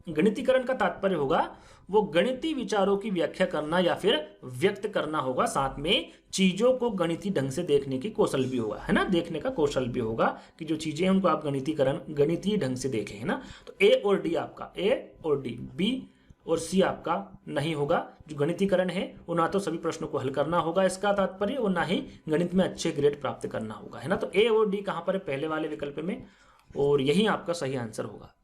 गणितीकरण का तात्पर्य होगा वो गणितीय विचारों की व्याख्या करना या फिर व्यक्त करना होगा, साथ में चीजों को गणितीय ढंग से देखने की कौशल भी होगा, है ना, देखने का कौशल भी होगा कि जो चीजें हैं उनको आप गणितीय ढंग से देखें, है ना। तो ए और डी आपका, ए और डी, बी और सी आपका नहीं होगा। जो गणितीकरण है वो ना तो सभी प्रश्नों को हल करना होगा इसका तात्पर्य, और ना ही गणित में अच्छे ग्रेड प्राप्त करना होगा, है ना। तो ए और डी कहां पर है, पहले वाले विकल्प में, और यही आपका सही आंसर होगा।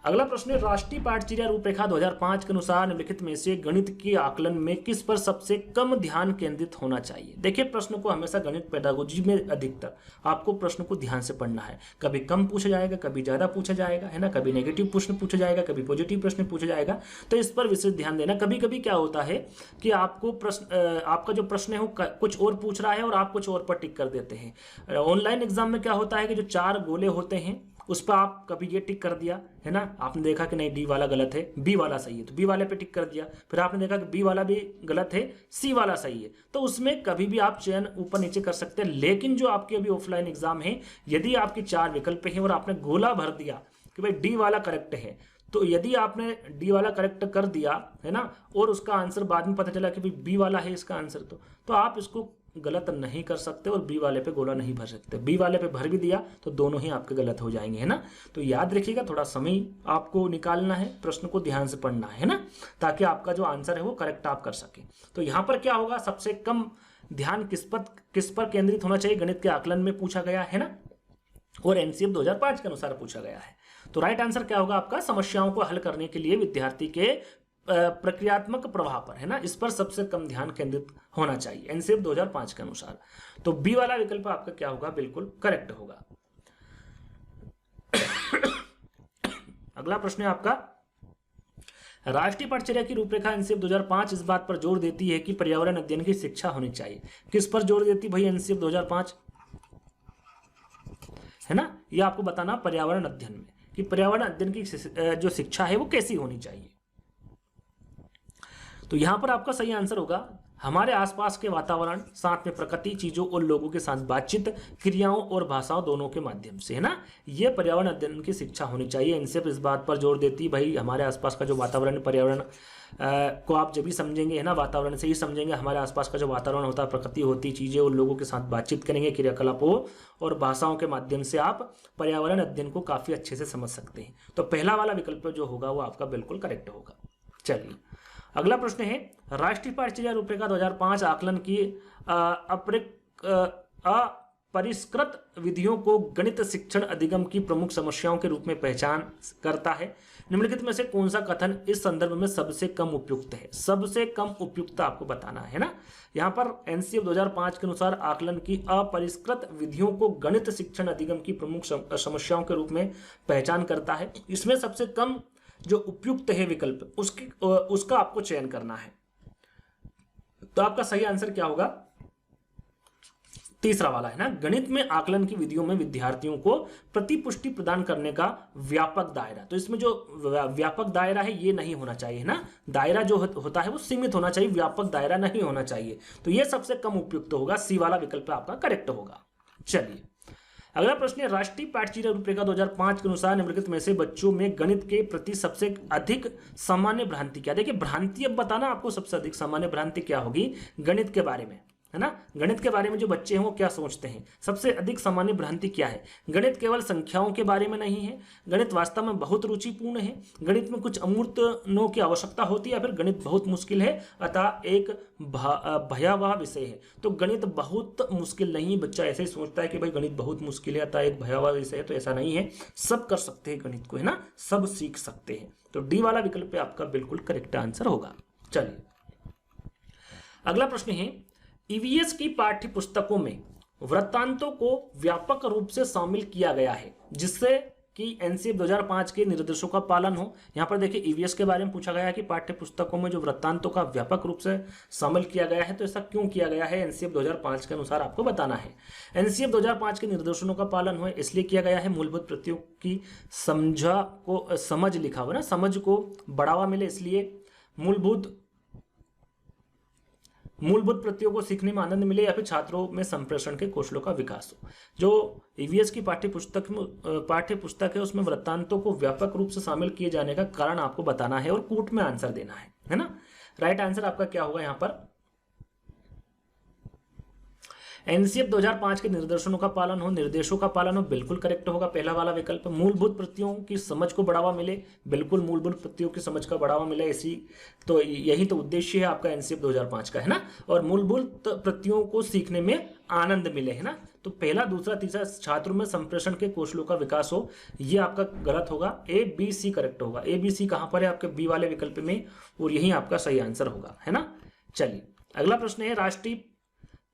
अगला प्रश्न है, राष्ट्रीय पाठ्यचर्या रूपरेखा 2005 के अनुसार निम्नलिखित में से गणित के आकलन में किस पर सबसे कम ध्यान केंद्रित होना चाहिए। देखिए, प्रश्न को हमेशा गणित पेडागोजी में अधिकतर आपको प्रश्न को ध्यान से पढ़ना है। कभी कम पूछा जाएगा, कभी ज्यादा पूछा जाएगा, है ना, कभी नेगेटिव प्रश्न पूछा जाएगा, कभी पॉजिटिव प्रश्न पूछा जाएगा, तो इस पर विशेष ध्यान देना। कभी कभी क्या होता है कि आपको आपका जो प्रश्न है वो कुछ और पूछ रहा है और आप कुछ और पर टिक कर देते हैं। ऑनलाइन एग्जाम में क्या होता है कि जो 4 गोले होते हैं उस पर आप कभी ये टिक कर दिया, है ना, आपने देखा कि नहीं डी वाला गलत है, बी वाला सही है, तो बी वाले पे टिक कर दिया, फिर आपने देखा कि बी वाला भी गलत है, सी वाला सही है, तो उसमें कभी भी आप चयन ऊपर नीचे कर सकते हैं। लेकिन जो आपके अभी ऑफलाइन एग्जाम है, यदि आपके 4 विकल्प हैं और आपने गोला भर दिया कि भाई डी वाला करेक्ट है, तो यदि आपने डी वाला करेक्ट कर दिया, है ना, और उसका आंसर बाद में पता चला कि भाई बी वाला है इसका आंसर, तो आप इसको गलत नहीं कर सकते और बी वाले पे गोला नहीं भर सकते। बी वाले पे भर भी दिया तो दोनों ही आपके गलत हो जाएंगे, है ना। तो याद रखिएगा, थोड़ा समय आपको निकालना है, प्रश्न को ध्यान से पढ़ना है ना, ताकि आपका जो आंसर है वो करेक्ट आप कर सके। तो यहाँ पर क्या होगा, सबसे कम ध्यान किस पर केंद्रित होना चाहिए गणित के आकलन में पूछा गया है ना। और एनसीएफ 2005 के अनुसार पूछा गया है। तो राइट आंसर क्या होगा आपका, समस्याओं को हल करने के लिए विद्यार्थी के प्रक्रियात्मक प्रभाव पर, है ना, इस पर सबसे कम ध्यान केंद्रित होना चाहिए एनसीएफ 2005 के अनुसार। तो बी वाला विकल्प आपका क्या होगा, बिल्कुल करेक्ट होगा। अगला प्रश्न है आपका, राष्ट्रीय पाठ्यचर्या की रूपरेखा एनसीएफ 2005 इस बात पर जोर देती है कि पर्यावरण अध्ययन की शिक्षा होनी चाहिए। किस पर जोर देती भाई एनसीएफ 2005, है ना, यह आपको बताना पर्यावरण अध्ययन में कि पर्यावरण अध्ययन की जो शिक्षा है वो कैसी होनी चाहिए। तो यहां पर आपका सही आंसर होगा हमारे आसपास के वातावरण, साथ में प्रकृति, चीजों और लोगों के साथ बातचीत, क्रियाओं और भाषाओं दोनों के माध्यम से, है ना, ये पर्यावरण अध्ययन की शिक्षा होनी चाहिए। इनसे इस बात पर जोर देती भाई हमारे आसपास का जो वातावरण, पर्यावरण को आप जब भी समझेंगे, है ना, वातावरण से ही समझेंगे, हमारे आसपास का जो वातावरण होता है, प्रकृति होती, चीजें और लोगों के साथ बातचीत करेंगे, क्रियाकलापों और भाषाओं के माध्यम से आप पर्यावरण अध्ययन को काफी अच्छे से समझ सकते हैं। तो पहला वाला विकल्प जो होगा वो आपका बिल्कुल करेक्ट होगा। चलिए अगला प्रश्न है, राष्ट्रीय पाठ्यचर्या रूपरेखा 2005 आकलन की अपरिष्कृत विधियों को गणित शिक्षण अधिगम की प्रमुख समस्याओं के रूप में पहचान करता है। निम्नलिखित में से कौन सा कथन इस संदर्भ में सबसे कम उपयुक्त है? सबसे कम उपयुक्त आपको बताना है ना। यहाँ पर एनसीएफ 2005 के अनुसार आकलन की अपरिष्कृत विधियों को गणित शिक्षण अधिगम की प्रमुख समस्याओं के रूप में पहचान करता है। इसमें सबसे कम जो उपयुक्त है विकल्प उसका आपको चयन करना है। तो आपका सही आंसर क्या होगा, तीसरा वाला, है ना, गणित में आकलन की विधियों में विद्यार्थियों को प्रतिपुष्टि प्रदान करने का व्यापक दायरा। तो इसमें जो व्यापक दायरा है ये नहीं होना चाहिए, ना, दायरा जो होता है वो सीमित होना चाहिए, व्यापक दायरा नहीं होना चाहिए। तो ये सबसे कम उपयुक्त होगा, सी वाला विकल्प आपका करेक्ट होगा। चलिए अगला प्रश्न है, राष्ट्रीय पाठ्यचर्या रूपरेखा 2005 के अनुसार निम्नलिखित में से बच्चों में गणित के प्रति सबसे अधिक सामान्य भ्रांति क्या? देखिए भ्रांति अब बताना आपको, सबसे अधिक सामान्य भ्रांति क्या होगी गणित के बारे में, है ना, गणित के बारे में जो बच्चे हैं वो क्या सोचते हैं, सबसे अधिक सामान्य भ्रांति क्या है? गणित केवल संख्याओं के बारे में नहीं है, गणित वास्तव में बहुत रुचिपूर्ण है, गणित में कुछ अमूर्तों की आवश्यकता होती है, या फिर गणित बहुत मुश्किल है अतः एक भयावह विषय है। तो गणित बहुत मुश्किल नहीं, बच्चा ऐसे ही सोचता है कि भाई गणित बहुत मुश्किल है अतः एक भयावह विषय है, तो ऐसा नहीं है, सब कर सकते हैं गणित को, है ना, सब सीख सकते हैं। तो डी वाला विकल्प आपका बिल्कुल करेक्ट आंसर होगा। चलिए अगला प्रश्न है, ईवीएस की पाठ्य पुस्तकों में वृत्तांतों को व्यापक रूप से शामिल किया गया है जिससे कि एनसीएफ 2005 के निर्देशों का पालन हो। यहां पर देखिए ईवीएस के बारे में पूछा गया है कि पाठ्य पुस्तकों में जो वृत्तांतों का व्यापक रूप से शामिल किया गया है, तो ऐसा क्यों किया गया है एनसीएफ 2005 के अनुसार आपको बताना है। एनसीएफ 2005 के निर्देशों का पालन हो इसलिए किया गया है, मूलभूत प्रत्ययों की समझ लिखा हुआ ना, समझ को बढ़ावा मिले, इसलिए मूलभूत प्रत्ययों को सीखने में आनंद मिले, या फिर छात्रों में संप्रेषण के कौशलों का विकास हो। जो ईवीएस की पाठ्य पुस्तक है उसमें वृत्तांतों को व्यापक रूप से शामिल किए जाने का कारण आपको बताना है और कूट में आंसर देना है ना। राइट आंसर आपका क्या होगा यहाँ पर, एनसीएफ 2005 के निर्देशों का पालन हो, बिल्कुल करेक्ट होगा पहला वाला विकल्प। मूलभूत प्रत्ययों की समझ को बढ़ावा मिले, बिल्कुल मूलभूत प्रत्ययों की समझ का बढ़ावा मिले, इसी तो यही तो उद्देश्य है आपका एनसीएफ 2005 का, है ना। और मूलभूत प्रत्ययों को सीखने में आनंद मिले, है ना, तो पहला, दूसरा, तीसरा, छात्रों में संप्रेषण के कौशलों का विकास हो, ये आपका गलत होगा, ए बी सी करेक्ट होगा। ए बी सी कहां पर है आपके बी वाले विकल्प में, और यही आपका सही आंसर होगा, है ना। चलिए अगला प्रश्न है, राष्ट्रीय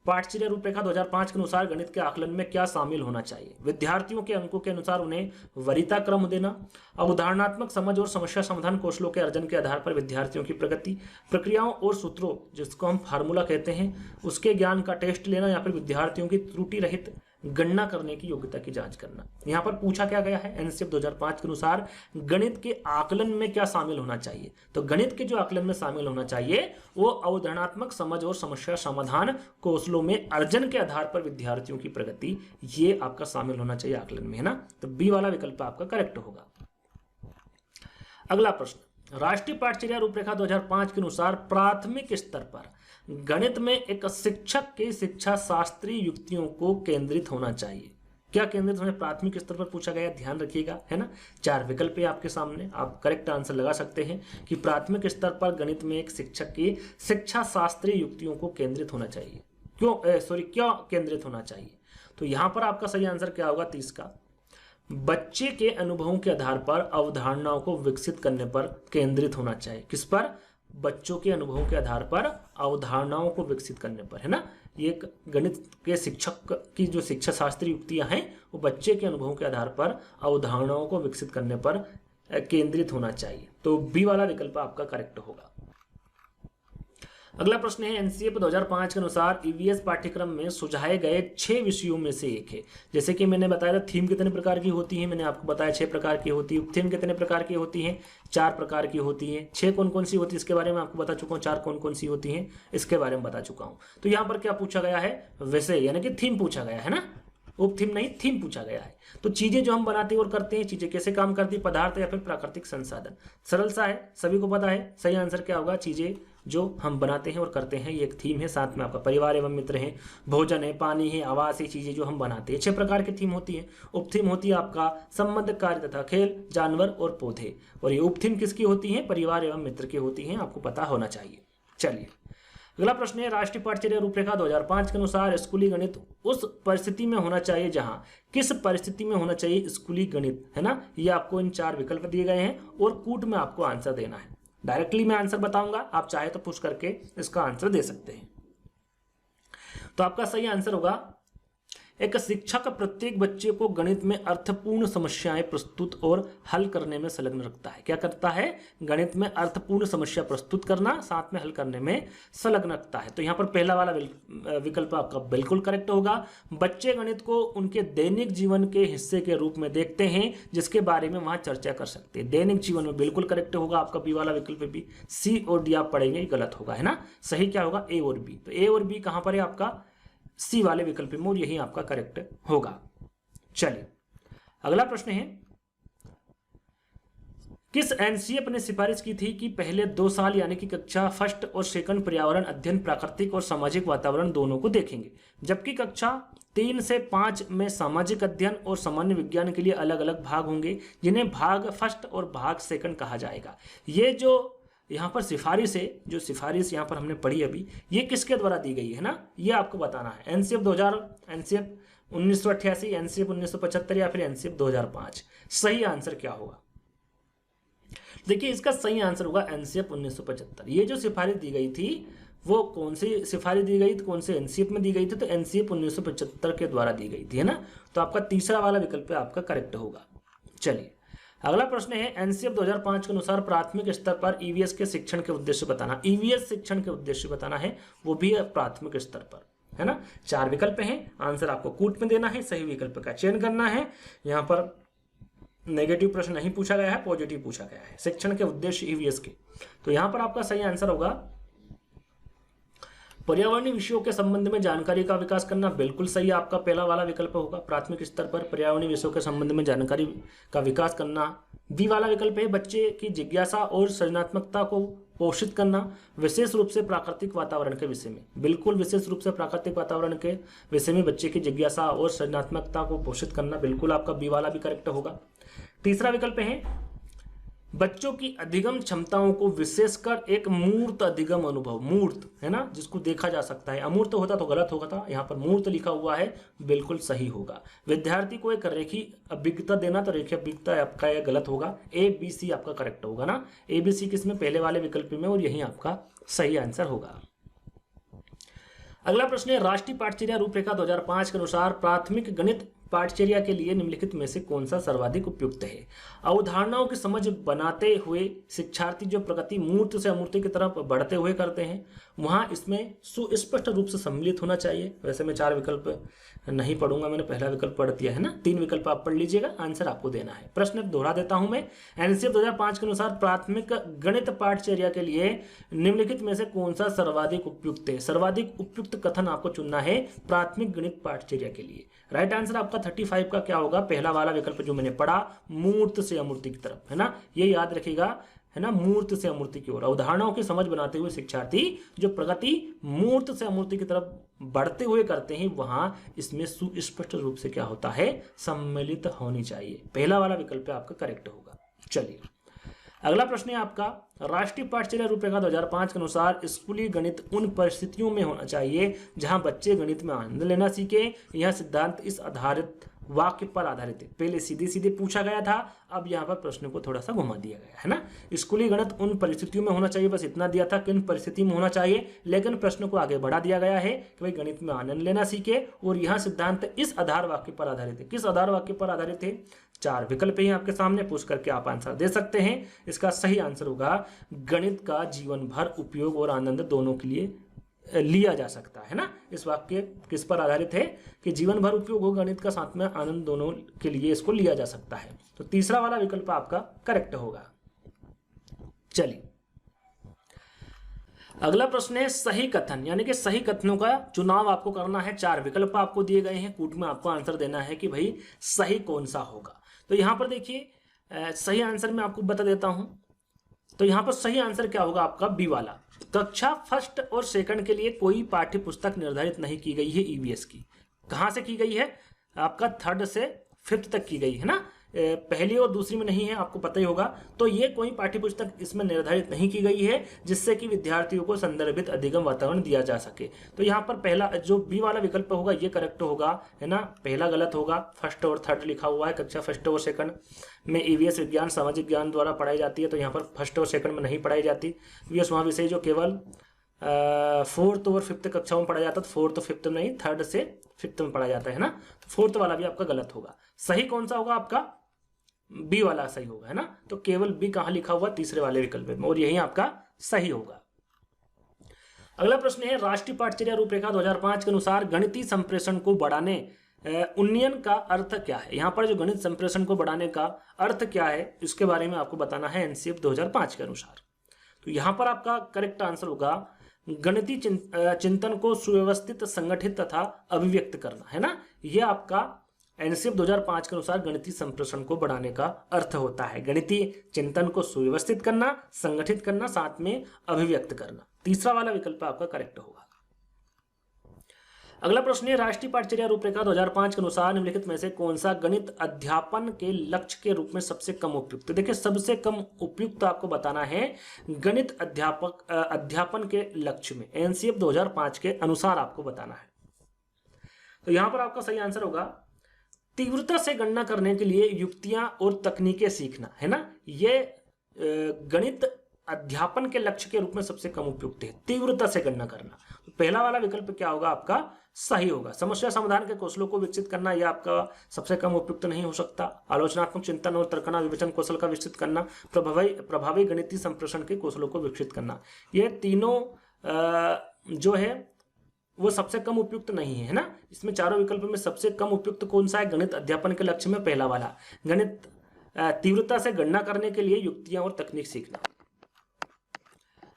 पाठ्यचर्या रूपरेखा 2005 के अनुसार गणित के आकलन में क्या शामिल होना चाहिए? विद्यार्थियों के अंकों के अनुसार उन्हें वरीयता क्रम देना, अवधारणात्मक समझ और समस्या समाधान कौशलों के अर्जन के आधार पर विद्यार्थियों की प्रगति, प्रक्रियाओं और सूत्रों जिसको हम फार्मूला कहते हैं उसके ज्ञान का टेस्ट लेना, या फिर विद्यार्थियों की त्रुटि रहित गणना करने की योग्यता की जांच करना। यहाँ पर पूछा क्या गया है एनसीएफ 2005 के अनुसार गणित के आकलन में क्या शामिल होना चाहिए? तो गणित के जो आकलन में शामिल होना चाहिए वो अवधारणात्मक समझ और समस्या समाधान कौशलों में अर्जन के आधार पर विद्यार्थियों की प्रगति, ये आपका शामिल होना चाहिए आकलन में, है ना। तो बी वाला विकल्प आपका करेक्ट होगा। अगला प्रश्न, राष्ट्रीय पाठ्यचर्या रूपरेखा 2005 के अनुसार प्राथमिक स्तर पर गणित में एक शिक्षक के शिक्षा शास्त्रीय युक्तियों को केंद्रित होना चाहिए। क्या केंद्रित होने प्राथमिक स्तर पर पूछा गया, ध्यान रखिएगा, है ना। 4 विकल्प है आपके सामने, आप करेक्ट आंसर लगा सकते हैं कि प्राथमिक स्तर पर गणित में एक शिक्षक की शिक्षा शास्त्रीय युक्तियों को केंद्रित होना चाहिए। क्यों केंद्रित होना चाहिए? तो यहां पर आपका सही आंसर क्या होगा, 30 का, बच्चे के अनुभवों के आधार पर अवधारणाओं को विकसित करने पर केंद्रित होना चाहिए। किस पर? बच्चों के अनुभवों के आधार पर अवधारणाओं को विकसित करने पर, है ना। ये एक गणित के शिक्षक की जो शिक्षा शास्त्रीय युक्तियां हैं वो बच्चे के अनुभवों के आधार पर अवधारणाओं को विकसित करने पर केंद्रित होना चाहिए। तो बी वाला विकल्प आपका करेक्ट होगा। अगला प्रश्न है, एनसीएफ 2005 के अनुसार ईवीएस पाठ्यक्रम में सुझाए गए 6 विषयों में से एक है। जैसे कि मैंने बताया था थीम कितने प्रकार की होती है, मैंने आपको बताया 6 प्रकार की होती है। उपथीम कितने प्रकार की होती है? 4 प्रकार की होती है। 6 कौन कौन सी होती है इसके बारे में आपको बता चुका हूँ, 4 कौन कौन सी होती है इसके बारे में बता चुका हूँ। तो यहाँ पर क्या पूछा गया है? विषय यानी कि थीम पूछा गया है ना, उपथीम नहीं, थीम पूछा गया है। तो चीजें जो हम बनाते हैं और करते हैं, चीजें कैसे काम करती है? पदार्थ या फिर प्राकृतिक संसाधन। सरल सा है, सभी को पता है। सही आंसर क्या होगा? चीजें जो हम बनाते हैं और करते हैं, ये एक थीम है। साथ में आपका परिवार एवं मित्र है, भोजन है, पानी है, आवास है, चीजें जो हम बनाते हैं। 6 प्रकार की थीम होती है। उपथीम होती है आपका संबंध, कार्य तथा खेल, जानवर और पौधे। और ये उपथीम किसकी होती है? परिवार एवं मित्र की होती है, आपको पता होना चाहिए। चलिए अगला प्रश्न है, राष्ट्रीय पाठ्यचर्या रूपरेखा 2005 के अनुसार स्कूली गणित उस परिस्थिति में होना चाहिए जहां, किस परिस्थिति में होना चाहिए स्कूली गणित, है ना। ये आपको इन 4 विकल्प दिए गए हैं और कूट में आपको आंसर देना है। डायरेक्टली मैं आंसर बताऊंगा, आप चाहे तो पूछ करके इसका आंसर दे सकते हैं। तो आपका सही आंसर होगा, एक शिक्षक प्रत्येक बच्चे को गणित में अर्थपूर्ण समस्याएं प्रस्तुत और हल करने में संलग्न रखता है। क्या करता है? गणित में अर्थपूर्ण समस्या प्रस्तुत करना, साथ में हल करने में संलग्न रखता है। तो यहाँ पर पहला वाला विकल्प आपका बिल्कुल करेक्ट होगा। बच्चे गणित को उनके दैनिक जीवन के हिस्से के रूप में देखते हैं, जिसके बारे में वहां चर्चा कर सकते हैं। दैनिक जीवन में बिल्कुल करेक्ट होगा आपका बी वाला विकल्प भी। सी और डी आप पढ़ेंगे गलत होगा, है ना। सही क्या होगा? ए और बी। तो ए और बी कहां पर है आपका? सी वाले विकल्प में, और यही आपका करेक्ट होगा। चलिए अगला प्रश्न है, किस एनसीएफ ने सिफारिश की थी कि पहले 2 साल यानी कि कक्षा फर्स्ट और सेकंड पर्यावरण अध्ययन प्राकृतिक और सामाजिक वातावरण दोनों को देखेंगे, जबकि कक्षा 3 से 5 में सामाजिक अध्ययन और सामान्य विज्ञान के लिए अलग अलग भाग होंगे, जिन्हें भाग फर्स्ट और भाग सेकंड कहा जाएगा। ये जो यहाँ पर सिफारिश है, जो सिफारिश यहाँ पर हमने पढ़ी अभी, ये किसके द्वारा दी गई है ना, ये आपको बताना है। एनसीएफ 2000, एनसीएफ 1988, एनसीएफ 1975 या फिर एनसीएफ 2005। सही आंसर क्या होगा? देखिए इसका सही आंसर होगा एनसीएफ 1975। ये जो सिफारिश दी गई थी वो कौन सी सिफारिश दी गई थी, कौन से एनसीएफ में दी गई थी? तो एनसीएफ 1975 के द्वारा दी गई थी, है ना। तो आपका तीसरा वाला विकल्प आपका करेक्ट होगा। चलिए अगला प्रश्न है, एनसीएफ 2005 के अनुसार प्राथमिक स्तर पर ईवीएस के शिक्षण के उद्देश्य बताना। ईवीएस शिक्षण के उद्देश्य बताना है, वो भी प्राथमिक स्तर पर, है ना। 4 विकल्प हैं, आंसर आपको कूट में देना है, सही विकल्प का चयन करना है। यहाँ पर नेगेटिव प्रश्न नहीं पूछा गया है, पॉजिटिव पूछा गया है। शिक्षण के उद्देश्य ईवीएस के, तो यहाँ पर आपका सही आंसर होगा पर्यावरणीय विषयों के संबंध में जानकारी का विकास करना। बिल्कुल सही आपका पहला वाला विकल्प होगा, प्राथमिक स्तर पर पर्यावरणीय विषयों के संबंध में जानकारी का विकास करना। बी वाला विकल्प है बच्चे की जिज्ञासा और सृजनात्मकता को पोषित करना, विशेष रूप से प्राकृतिक वातावरण के विषय में। बिल्कुल विशेष रूप से प्राकृतिक वातावरण के विषय में बच्चे की जिज्ञासा और सृजनात्मकता को पोषित करना, बिल्कुल आपका बी वाला भी करेक्ट होगा। तीसरा विकल्प है बच्चों की अधिगम क्षमताओं को विशेषकर एक मूर्त अधिगम अनुभव, मूर्त है ना, जिसको देखा जा सकता है। अमूर्त होता तो गलत होगा था, यहाँ पर मूर्त लिखा हुआ है, बिल्कुल सही होगा। विद्यार्थी को एक रेखी अभिज्ञता देना, तो रेखी अभिज्ञता आपका यह गलत होगा। ए बी सी आपका करेक्ट होगा ना। ए बी सी किसमें? पहले वाले विकल्प में, और यही आपका सही आंसर होगा। अगला प्रश्न है, राष्ट्रीय पाठ्यचर्या रूपरेखा 2005 के अनुसार प्राथमिक गणित पाठ्यचर्या के लिए निम्नलिखित में से कौन सा सर्वाधिक उपयुक्त है? अवधारणाओं की समझ बनाते हुए शिक्षार्थी जो प्रगति मूर्त से अमूर्त की तरफ बढ़ते हुए करते हैं, वहां इसमें सुस्पष्ट रूप से सम्मिलित होना चाहिए। वैसे मैं 4 विकल्प नहीं पढ़ूंगा, मैंने पहला विकल्प पढ़ दिया है ना। 3 विकल्प आप पढ़ लीजिएगा, आंसर आपको देना है। प्रश्न दोहरा देता हूं मैं, एनसीएफ 2005 के अनुसार प्राथमिक गणित पाठ्यचर्या के लिए निम्नलिखित में से कौन सा सर्वाधिक उपयुक्त है? सर्वाधिक उपयुक्त कथन आपको चुनना है प्राथमिक गणित पाठ्यचर्या के लिए। राइट आंसर आपका 35 का क्या होगा? पहला वाला विकल्प जो मैंने पढ़ा, मूर्त से अमूर्ति की तरफ, है ना। ये याद रखिएगा, है ना, मूर्त से अमूर्ति की ओर। अवधारणाओं की समझ बनाते हुए शिक्षार्थी जो प्रगति मूर्त से अमूर्ति की तरफ बढ़ते हुए करते हैं, वहां इसमें सुस्पष्ट रूप से क्या होता है? सम्मिलित होनी चाहिए। पहला वाला विकल्प आपका करेक्ट होगा। चलिए अगला प्रश्न है आपका, राष्ट्रीय पाठ्यचर्या रूपरेखा 2005 के अनुसार स्कूली गणित उन परिस्थितियों में होना चाहिए जहां बच्चे गणित में आनंद लेना सीखे। यह सिद्धांत इस आधारित वाक्य पर आधारित है। पहले सीधे सीधे पूछा गया था, अब यहाँ पर प्रश्न को थोड़ा सा घुमा दिया गया है ना। स्कूली गणित उन परिस्थितियों में होना चाहिए, बस इतना दिया था किन परिस्थिति में होना चाहिए, लेकिन प्रश्न को आगे बढ़ा दिया गया है कि भाई गणित में आनंद लेना सीखे। और यहाँ सिद्धांत इस आधार वाक्य पर आधारित है। किस आधार वाक्य पर आधारित है? 4 विकल्प ही आपके सामने, पूछ करके आप आंसर दे सकते हैं। इसका सही आंसर होगा गणित का जीवन भर उपयोग और आनंद दोनों के लिए लिया जा सकता है ना। इस वाक्य किस पर आधारित है कि जीवन भर उपयोग हो गणित का, साथ में आनंद दोनों के लिए इसको लिया जा सकता है। तो तीसरा वाला विकल्प आपका करेक्ट होगा। चलिए अगला प्रश्न है सही कथन, यानी कि सही कथनों का चुनाव आपको करना है। 4 विकल्प आपको दिए गए हैं, कूट में आपको आंसर देना है कि भाई सही कौन सा होगा। तो यहां पर देखिए सही आंसर मैं आपको बता देता हूं। तो यहां पर सही आंसर क्या होगा आपका? बी वाला। कक्षा फर्स्ट और सेकंड के लिए कोई पाठ्य पुस्तक निर्धारित नहीं की गई है ईवीएस की। कहां से की गई है? आपका 3rd से 5th तक की गई है ना, पहली और दूसरी में नहीं है, आपको पता ही होगा। तो ये कोई पाठ्य पुस्तक इसमें निर्धारित नहीं की गई है जिससे कि विद्यार्थियों को संदर्भित अधिगम वातावरण दिया जा सके। तो यहाँ पर पहला जो बी वाला विकल्प होगा ये करेक्ट होगा, है ना। पहला गलत होगा, 1st और 3rd लिखा हुआ है। कक्षा 1st और 2nd में ईवीएस विज्ञान सामाजिक ज्ञान द्वारा पढ़ाई जाती है, तो यहाँ पर 1st और 2nd में नहीं पढ़ाई जाती। ईवीएस वहाँ विषय जो केवल 4th और 5th कक्षाओं में पढ़ा जाता है, 4th और 5th में नहीं, 3rd से 5th में पढ़ा जाता है ना। 4th वाला भी आपका गलत होगा। सही कौन सा होगा आपका? बी वाला सही होगा, है ना। तो केवल बी कहां लिखा हुआ? तीसरे वाले विकल्प में, और यही आपका सही होगा। अगला प्रश्न है राष्ट्रीय पाठचर्या रूपरेखा 2005 के अनुसार गणितीय संप्रेषण को बढ़ाने उन्नयन का अर्थ क्या है? यहाँ पर जो गणित संप्रेषण को बढ़ाने का अर्थ क्या है इसके बारे में आपको बताना है एनसीएफ 2005 के अनुसार। तो यहाँ पर आपका करेक्ट आंसर होगा गणितीय चिंतन को सुव्यवस्थित, संगठित तथा अभिव्यक्त करना, है ना। यह आपका एनसीएफ 2005 के अनुसार गणितीय संप्रेषण को बढ़ाने का अर्थ होता है। गणितीय चिंतन को सुव्यवस्थित करना, संगठित करना, साथ में अभिव्यक्त करना। तीसरा वाला विकल्प आपका करेक्ट होगा। अगला प्रश्न है राष्ट्रीय पाठचर्या रूपरेखा 2005 के अनुसार निम्नलिखित में से कौन सा गणित अध्यापन के लक्ष्य के रूप में सबसे कम उपयुक्त? देखिए सबसे कम उपयुक्त आपको बताना है गणित अध्यापन के लक्ष्य में एनसीएफ 2005 के अनुसार आपको बताना है। तो यहां पर आपका सही आंसर होगा तीव्रता से गणना करने के लिए युक्तियां और तकनीकें सीखना, है ना। ये गणित अध्यापन के लक्ष्य के रूप में सबसे कम उपयुक्त है, तीव्रता से गणना करना। तो पहला वाला विकल्प क्या होगा आपका? सही होगा। समस्या समाधान के कौशलों को विकसित करना यह आपका सबसे कम उपयुक्त नहीं हो सकता। आलोचनात्मक चिंतन और तर्कना विवेचन कौशल का विकसित करना, प्रभावी गणितीय संप्रेषण के कौशलों को विकसित करना, ये तीनों जो है वो सबसे कम उपयुक्त नहीं है ना। इसमें चारों विकल्प में सबसे कम उपयुक्त कौन सा है? गणित अध्यापन के लक्ष्य में पहला वाला, गणित तीव्रता से गणना करने के लिए युक्तियां और तकनीक सीखना।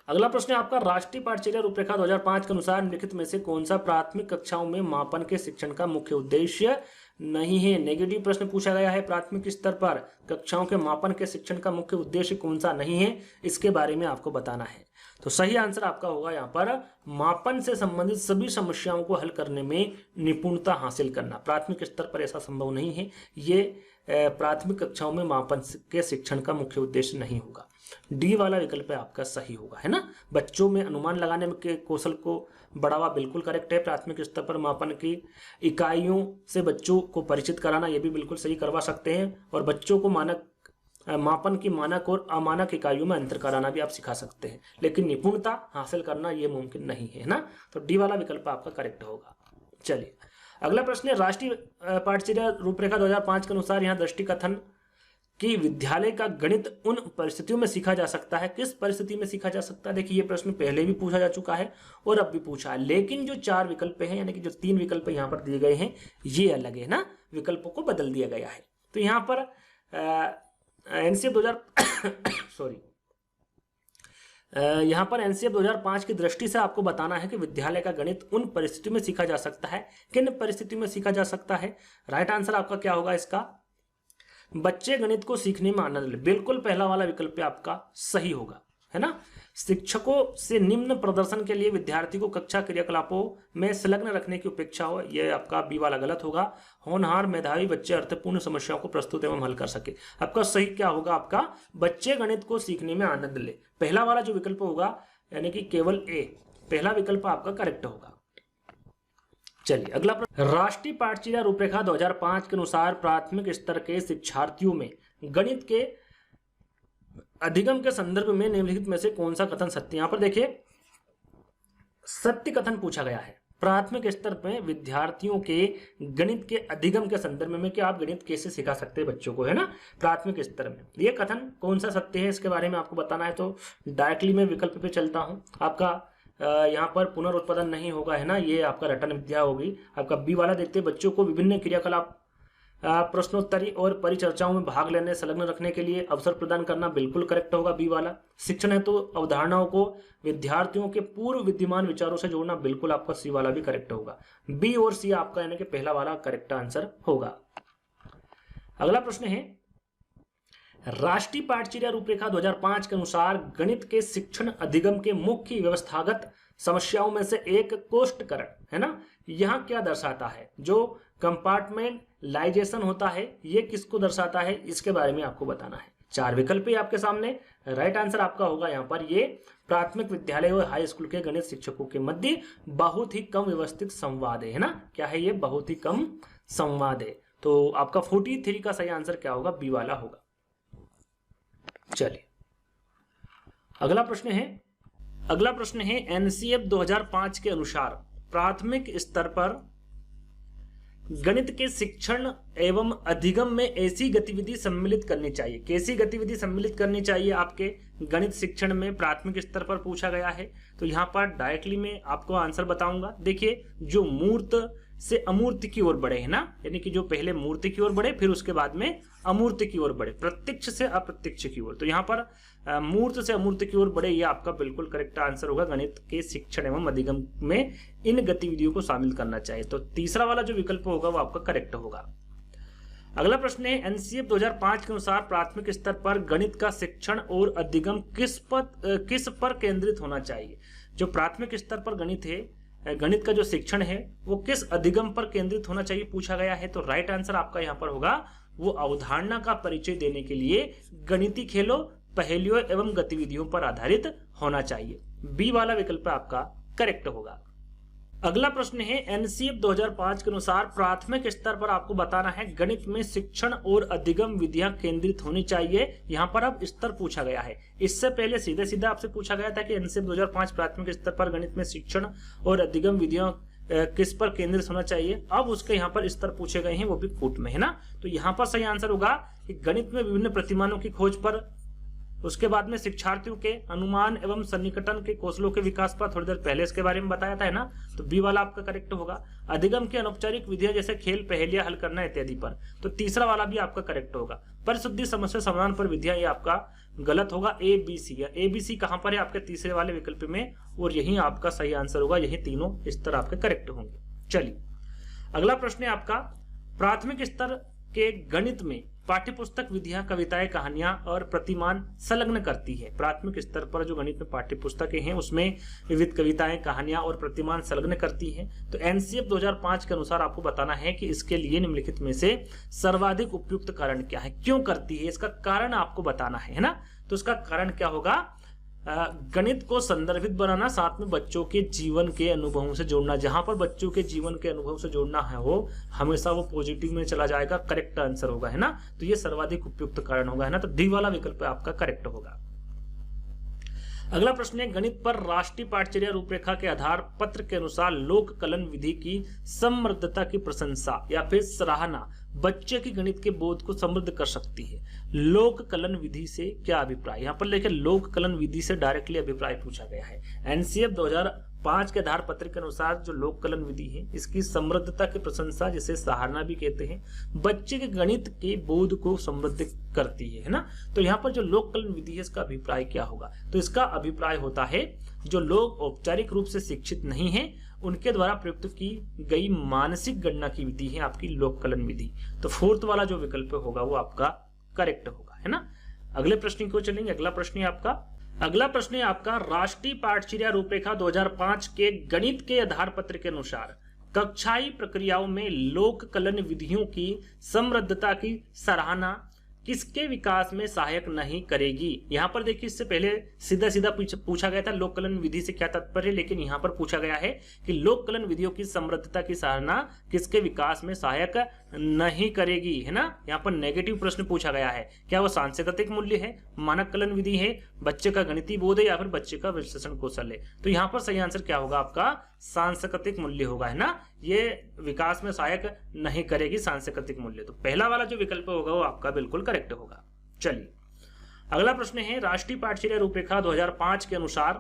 अगला प्रश्न है आपका राष्ट्रीय पाठचर्या रूपरेखा 2005 के अनुसार निम्नलिखित में से कौन सा प्राथमिक कक्षाओं में मापन के शिक्षण का मुख्य उद्देश्य नहीं है? नेगेटिव प्रश्न पूछा गया है। प्राथमिक स्तर पर कक्षाओं के मापन के शिक्षण का मुख्य उद्देश्य कौन सा नहीं है, इसके बारे में आपको बताना है। तो सही आंसर आपका होगा यहाँ पर मापन से संबंधित सभी समस्याओं को हल करने में निपुणता हासिल करना। प्राथमिक स्तर पर ऐसा संभव नहीं है, ये प्राथमिक कक्षाओं में मापन के शिक्षण का मुख्य उद्देश्य नहीं होगा। डी वाला विकल्प आपका सही होगा, है ना। बच्चों में अनुमान लगाने के कौशल को बढ़ावा बिल्कुल करेक्ट है। प्राथमिक स्तर पर मापन की इकाइयों से बच्चों को परिचित कराना, ये भी बिल्कुल सही करवा सकते हैं। और बच्चों को मापन की मानक और अमानक इकाइयों में अंतर कराना भी आप सिखा सकते हैं, लेकिन निपुणता हासिल करना ये मुमकिन नहीं है ना। तो डी वाला विकल्प आपका करेक्ट होगा। चलिए अगला प्रश्न है राष्ट्रीय पाठचर्या रूपरेखा 2005 के अनुसार यहाँ दृष्टि कथन कि विद्यालय का गणित उन परिस्थितियों में सीखा जा सकता है। किस परिस्थिति में सीखा जा सकता है? देखिए ये प्रश्न पहले भी पूछा जा चुका है और अब भी पूछा है, लेकिन जो 4 विकल्प हैं यानी कि जो 3 विकल्प यहाँ पर दिए गए हैं ये अलग है ना, विकल्पों को बदल दिया गया है। तो यहाँ पर एनसीएफ 2005 की दृष्टि से आपको बताना है कि विद्यालय का गणित उन परिस्थितियों में सीखा जा सकता है। किन परिस्थितियों में सीखा जा सकता है? राइट आंसर आपका क्या होगा इसका? बच्चे गणित को सीखने में आनंद ले, बिल्कुल पहला वाला विकल्प आपका सही होगा, है ना। शिक्षकों से निम्न प्रदर्शन के लिए विद्यार्थी को कक्षा क्रियाकलापों में संलग्न रखने की अपेक्षा हो, यह आपका बी वाला गलत होगा। होनहार मेधावी बच्चे अर्थपूर्ण समस्याओं को प्रस्तुत एवं हल कर सके, आपका सही क्या होगा? आपका बच्चे गणित को सीखने में आनंद ले, पहला वाला जो विकल्प होगा यानी कि केवल ए, पहला विकल्प आपका करेक्ट होगा। चलिए अगला प्रश्न, राष्ट्रीय पाठचर्या रूपरेखा 2005 के अनुसार प्राथमिक स्तर के शिक्षार्थियों में गणित के अधिगम के संदर्भ में निम्नलिखित में से कौन सा कथन सत्य। यहां पर देखिए सत्य कथन पूछा गया है। प्राथमिक स्तर में विद्यार्थियों के गणित के अधिगम के संदर्भ में कि आप गणित कैसे सिखा सकते हैं बच्चों को, है ना, प्राथमिक स्तर में। ये कथन कौन सा सत्य है इसके बारे में आपको बताना है। तो डायरेक्टली मैं विकल्प पे चलता हूं। आपका यहाँ पर पुनरुत्पादन नहीं होगा, है ना, ये आपका रटन विद्या होगी। आपका बी वाला देखते हैं, बच्चों को विभिन्न क्रियाकलाप प्रश्नोत्तरी और परिचर्चाओं में भाग लेने संलग्न रखने के लिए अवसर प्रदान करना बिल्कुल करेक्ट होगा, बी वाला। शिक्षण है तो अवधारणाओं को विद्यार्थियों के पूर्व विद्यमान विचारों से जोड़ना, बिल्कुल आपका सी वाला भी करेक्ट होगा। बी और सी आपका यानी कि पहला वाला करेक्ट आंसर होगा। अगला प्रश्न है, राष्ट्रीय पाठचर्या रूपरेखा 2005 के अनुसार गणित के शिक्षण अधिगम के मुख्य व्यवस्थागत समस्याओं में से एक कोष्ठकरण, है ना, यहां क्या दर्शाता है। जो कंपार्टमेंटलाइजेशन होता है ये किसको दर्शाता है, इसके बारे में आपको बताना है। 4 विकल्प है आपके सामने। राइट आंसर आपका होगा यहाँ पर ये प्राथमिक विद्यालय और हाई स्कूल के गणित शिक्षकों के मध्य बहुत ही कम व्यवस्थित संवाद है ना। क्या है ये, बहुत ही कम संवाद है। तो आपका 43 का सही आंसर क्या होगा, बी वाला होगा। चलिए अगला प्रश्न है एनसीएफ 2005 के अनुसार प्राथमिक स्तर पर गणित के शिक्षण एवं अधिगम में ऐसी गतिविधि सम्मिलित करनी चाहिए। कैसी गतिविधि सम्मिलित करनी चाहिए आपके गणित शिक्षण में प्राथमिक स्तर पर पूछा गया है। तो यहाँ पर डायरेक्टली मैं आपको आंसर बताऊंगा। देखिए, जो मूर्त से अमूर्त की ओर बढ़े, है ना, यानी कि जो पहले मूर्ति की ओर बढ़े फिर उसके बाद में अमूर्त की ओर बढ़े, प्रत्यक्ष से अप्रत्यक्ष की ओर। तो यहाँ पर मूर्त से अमूर्त की ओर बढ़े, ये आपका बिल्कुल करेक्ट आंसर होगा। गणित के शिक्षण एवं अधिगम में इन गतिविधियों को शामिल करना चाहिए। तो तीसरा वाला जो विकल्प होगा वो आपका करेक्ट होगा। अगला प्रश्न है, एनसीएफ 2005 के अनुसार प्राथमिक स्तर पर गणित का शिक्षण और अधिगम किस पर केंद्रित होना चाहिए। जो प्राथमिक स्तर पर गणित का जो शिक्षण है वो किस अधिगम पर केंद्रित होना चाहिए पूछा गया है। तो राइट आंसर आपका यहाँ पर होगा वो अवधारणा का परिचय देने के लिए गणितीय खेलों, पहेलियों एवं गतिविधियों पर आधारित होना चाहिए। बी वाला विकल्प आपका करेक्ट होगा। अगला प्रश्न है, एनसीएफ 2005 के अनुसार प्राथमिक स्तर पर आपको बताना है गणित में शिक्षण और अधिगम विधियां केंद्रित होनी चाहिए। यहां पर अब स्तर पूछा गया है। इससे पहले सीधे सीधे आपसे पूछा गया था कि एनसीएफ 2005 प्राथमिक स्तर पर गणित में शिक्षण और अधिगम विधियां किस पर केंद्रित होना चाहिए। अब उसके यहाँ पर स्तर पूछे गए हैं, वो भी फुट में, है ना। तो यहाँ पर सही आंसर होगा कि गणित में विभिन्न प्रतिमानों की खोज पर, उसके बाद में शिक्षार्थियों के अनुमान एवं सन्निकटन के कौशलों के विकास पर थोड़ी देर पहले इसके बारे में बताया था, है ना। तो बी वाला आपका करेक्ट होगा। अधिगम की अनौपचारिक विधियां जैसे खेल, पहेलियां हल करना इत्यादि पर। तो तीसरा वाला भी आपका करेक्ट होगा। परिशुद्धि समस्या समाधान पर विधियां, ये आपका गलत होगा। A B C, A B C कहां पर है आपके तीसरे वाले विकल्प में, और यही आपका सही आंसर होगा। यही तीनों स्तर आपके करेक्ट होंगे। चलिए अगला प्रश्न है आपका, प्राथमिक स्तर के गणित में पाठ्यपुस्तक विधियां, कविताएं, कहानियां और प्रतिमान संलग्न करती है। प्राथमिक स्तर पर जो गणित में पाठ्यपुस्तकें हैं उसमें विविध कविताएं, कहानियां और प्रतिमान संलग्न करती हैं। तो एनसीएफ 2005 के अनुसार आपको बताना है कि इसके लिए निम्नलिखित में से सर्वाधिक उपयुक्त कारण क्या है, क्यों करती है, इसका कारण आपको बताना है ना। तो इसका कारण क्या होगा, गणित को संदर्भित बनाना, साथ में बच्चों के जीवन के अनुभवों से जोड़ना। जहां पर बच्चों के जीवन के अनुभव से जोड़ना है वो हमेशा वो पॉजिटिव में चला जाएगा, करेक्ट आंसर होगा, है ना। तो ये सर्वाधिक उपयुक्त कारण होगा, है ना। तो डी वाला विकल्प आपका करेक्ट होगा। अगला प्रश्न है, गणित पर राष्ट्रीय पाठचर्या रूपरेखा के आधार पत्र के अनुसार लोक कलन विधि की समृद्धता की प्रशंसा या फिर सराहना बच्चे की गणित के बोध को समृद्ध कर सकती है। लोक कलन विधि से क्या अभिप्राय। यहाँ पर देखिए लोक कलन विधि से डायरेक्टली अभिप्राय पूछा गया है। एनसीएफ 2005 के आधार पत्र के अनुसार जो लोक कलन विधि है इसकी समृद्धता की प्रशंसा, जिसे सराहना भी कहते हैं, बच्चे के गणित के बोध को समृद्ध करती है ना। तो यहाँ पर जो लोक कलन विधि है इसका अभिप्राय क्या होगा। तो इसका अभिप्राय होता है जो लोग औपचारिक रूप से शिक्षित नहीं है उनके द्वारा प्रयुक्त की गई मानसिक गणना की विधि है आपकी लोक कलन विधि। तो फोर्थ वाला जो विकल्प होगा वो आपका करेक्ट होगा, है ना। अगले प्रश्न को चलेंगे। अगला प्रश्न है आपका राष्ट्रीय पाठचर्या रूपरेखा 2005 के गणित के आधार पत्र के अनुसार कक्षाई प्रक्रियाओं में लोक कलन विधियों की समृद्धता की सराहना किसके विकास में सहायक नहीं करेगी। यहां पर देखिए इससे पहले सीधा सीधा पूछा गया था लोक कलन विधि से क्या तात्पर्य है, लेकिन यहां पर पूछा गया है कि लोक कलन विधियों की समृद्धता की सराहना किसके विकास में सहायक नहीं करेगी, है ना। यहां पर नेगेटिव प्रश्न पूछा गया है, क्या वो सांस्कृतिक मूल्य है, मानक कलन विधि है, बच्चे का गणितीय बोध है या फिर बच्चे का विश्लेषण कौशल है। तो यहां पर सही आंसर क्या होगा आपका, सांस्कृतिक मूल्य होगा, है ना। ये विकास में सहायक नहीं करेगी सांस्कृतिक मूल्य। तो पहला वाला जो विकल्प होगा वो आपका बिल्कुल करेक्ट होगा। चलिए अगला प्रश्न है, राष्ट्रीय पाठ्यचर्या रूपरेखा 2005 के अनुसार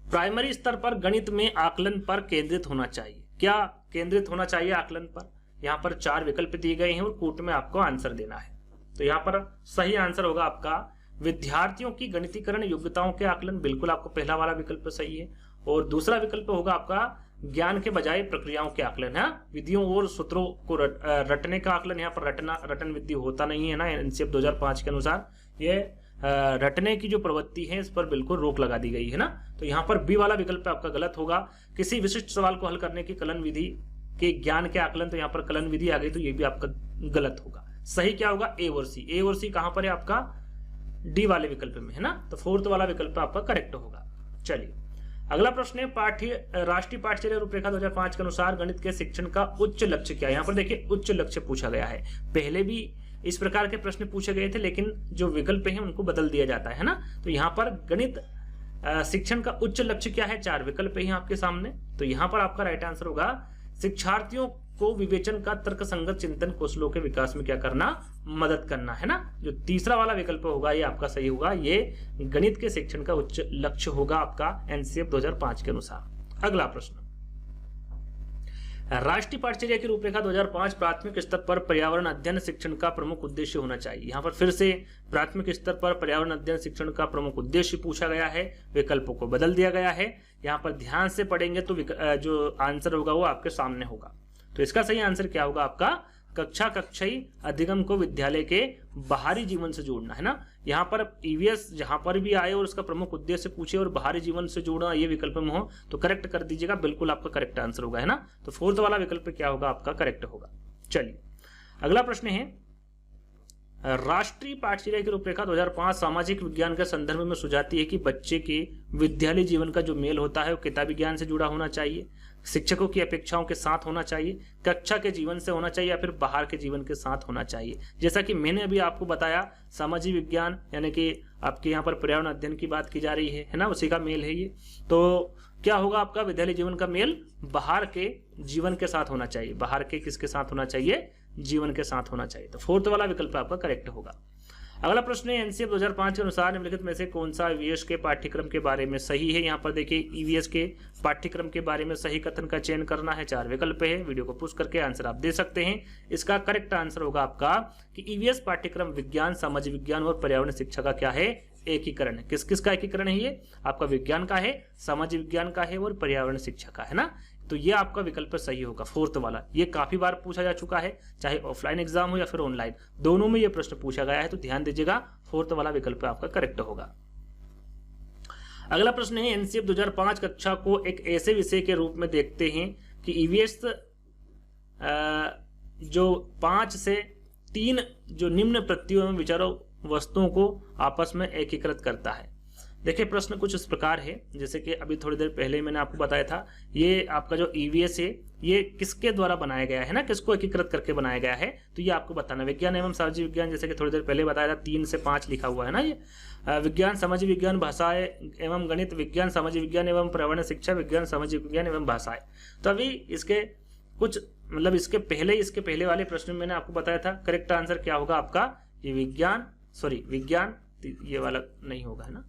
प्राइमरी स्तर पर गणित में आकलन पर केंद्रित होना चाहिए। क्या केंद्रित होना चाहिए आकलन पर? यहां पर 4 विकल्प दिए गए हैं और कूट में आपको आंसर देना है। तो यहां पर सही आंसर होगा आपका विद्यार्थियों की गणितीकरण योग्यताओं के आकलन, बिल्कुल आपको पहला वाला विकल्प सही है। और दूसरा विकल्प होगा आपका ज्ञान के बजाय प्रक्रियाओं के आकलन है, विधियों और सूत्रों को रटने का आकलन। यहाँ पर रटन विधि होता नहीं है ना, एनसीएफ 2005 के अनुसार ये रटने की जो प्रवृत्ति है इस पर बिल्कुल रोक लगा दी गई है ना। तो यहाँ पर बी वाला विकल्प आपका गलत होगा। किसी विशिष्ट सवाल को हल करने की कलन विधि के ज्ञान के आकलन, तो यहाँ पर कलन विधि आ गई, तो ये भी आपका गलत होगा। सही क्या होगा, ए और सी। ए और सी कहां पर है आपका, डी वाले विकल्प में, है ना। तो फोर्थ वाला विकल्प आपका करेक्ट होगा। चलिए अगला प्रश्न है, राष्ट्रीय पाठ्यचर्या रूपरेखा 2005 के अनुसार गणित के शिक्षण का उच्च लक्ष्य क्या है। यहाँ पर देखिए उच्च लक्ष्य पूछा गया है। पहले भी इस प्रकार के प्रश्न पूछे गए थे, लेकिन जो विकल्प हैं उनको बदल दिया जाता है ना। तो यहाँ पर गणित शिक्षण का उच्च लक्ष्य क्या है, 4 विकल्प है आपके सामने। तो यहाँ पर आपका राइट आंसर होगा शिक्षार्थियों को विवेचन का तर्क संगत चिंतन कौशलों के विकास में क्या करना, मदद करना, है ना। जो तीसरा वाला विकल्प होगा ये आपका सही होगा, ये गणित के शिक्षण का उच्च लक्ष्य होगा आपका एनसीएफ 2005 के अनुसार। अगला प्रश्न, राष्ट्रीय पाठ्यचर्या की रूपरेखा 2005 प्राथमिक स्तर पर पर्यावरण अध्ययन शिक्षण का प्रमुख उद्देश्य होना चाहिए। यहाँ पर फिर से प्राथमिक स्तर पर पर्यावरण अध्ययन शिक्षण का प्रमुख उद्देश्य पूछा गया है, विकल्पों को बदल दिया गया है। यहाँ पर ध्यान से पढ़ेंगे तो जो आंसर होगा वो आपके सामने होगा। तो इसका सही आंसर क्या होगा आपका, कक्षाई अधिगम को विद्यालय के बाहरी जीवन से जोड़ना, है ना। यहाँ पर ईवीएस जहां पर भी आए और उसका प्रमुख उद्देश्य पूछे और बाहरी जीवन से जोड़ना ये विकल्प में हो तो करेक्ट कर दीजिएगा, बिल्कुल आपका करेक्ट आंसर होगा, है ना। तो फोर्थ वाला विकल्प क्या होगा आपका, करेक्ट होगा। चलिए अगला प्रश्न है, राष्ट्रीय पाठ्यचर्या की रूपरेखा 2005 सामाजिक विज्ञान के संदर्भ में सुझाती है कि बच्चे के विद्यालय जीवन का जो मेल होता है वो किताबी ज्ञान से जुड़ा होना चाहिए, शिक्षकों की अपेक्षाओं के साथ होना चाहिए, कक्षा के जीवन से होना चाहिए या फिर बाहर के जीवन के साथ होना चाहिए। जैसा कि मैंने अभी आपको बताया सामाजिक विज्ञान यानी कि आपके यहाँ पर पर्यावरण अध्ययन की बात की जा रही है ना, उसी का मेल है ये। तो क्या होगा आपका विद्यालय जीवन का मेल बाहर के जीवन के साथ होना चाहिए, बाहर के किसके साथ होना चाहिए, जीवन के साथ होना चाहिए। तो फोर्थ वाला विकल्प आपका करेक्ट होगा। अगला प्रश्न है, एनसीएफ 2005 के अनुसार निम्नलिखित में से कौन सा ईवीएस के पाठ्यक्रम के बारे में सही है। यहाँ पर देखिए ईवीएस के पाठ्यक्रम के बारे में सही कथन का चयन करना है, 4 विकल्प है, वीडियो को पुश करके आंसर आप दे सकते हैं। इसका करेक्ट आंसर होगा आपका कि ईवीएस पाठ्यक्रम विज्ञान, सामाजिक विज्ञान और पर्यावरण शिक्षा का क्या है, एकीकरण है। किस किस का एकीकरण है ये, आपका विज्ञान का है, सामाजिक विज्ञान का है और पर्यावरण शिक्षा का, है ना। तो ये आपका विकल्प सही होगा फोर्थ वाला। ये काफी बार पूछा जा चुका है, चाहे ऑफलाइन एग्जाम हो या फिर ऑनलाइन, दोनों में ये प्रश्न पूछा गया है। तो ध्यान दीजिएगा, फोर्थ वाला विकल्प आपका करेक्ट होगा। अगला प्रश्न है, एनसीएफ 2005 कक्षा को एक ऐसे विषय के रूप में देखते हैं कि ईवीएस जो 5 से 3 जो निम्न प्रत्ययों एवं विचारों वस्तुओं को आपस में एकीकृत करता है। देखिए प्रश्न कुछ इस प्रकार है, जैसे कि अभी थोड़ी देर पहले मैंने आपको बताया था, ये आपका जो ईवीएस है ये किसके द्वारा बनाया गया है ना, किसको एकीकृत करके बनाया गया है, तो ये आपको बताना। विज्ञान एवं सामाजिक विज्ञान, जैसे कि थोड़ी देर पहले बताया था, 3 से 5 लिखा हुआ है ना। ये विज्ञान, सामाजिक विज्ञान, भाषाएं एवं गणित, विज्ञान, सामाजिक विज्ञान एवं पर्यावरण शिक्षा, विज्ञान, सामाजिक विज्ञान एवं भाषाएं। तो अभी इसके कुछ मतलब इसके पहले वाले प्रश्न में मैंने आपको बताया था करेक्ट आंसर क्या होगा आपका, ये विज्ञान, ये वाला नहीं होगा, है ना,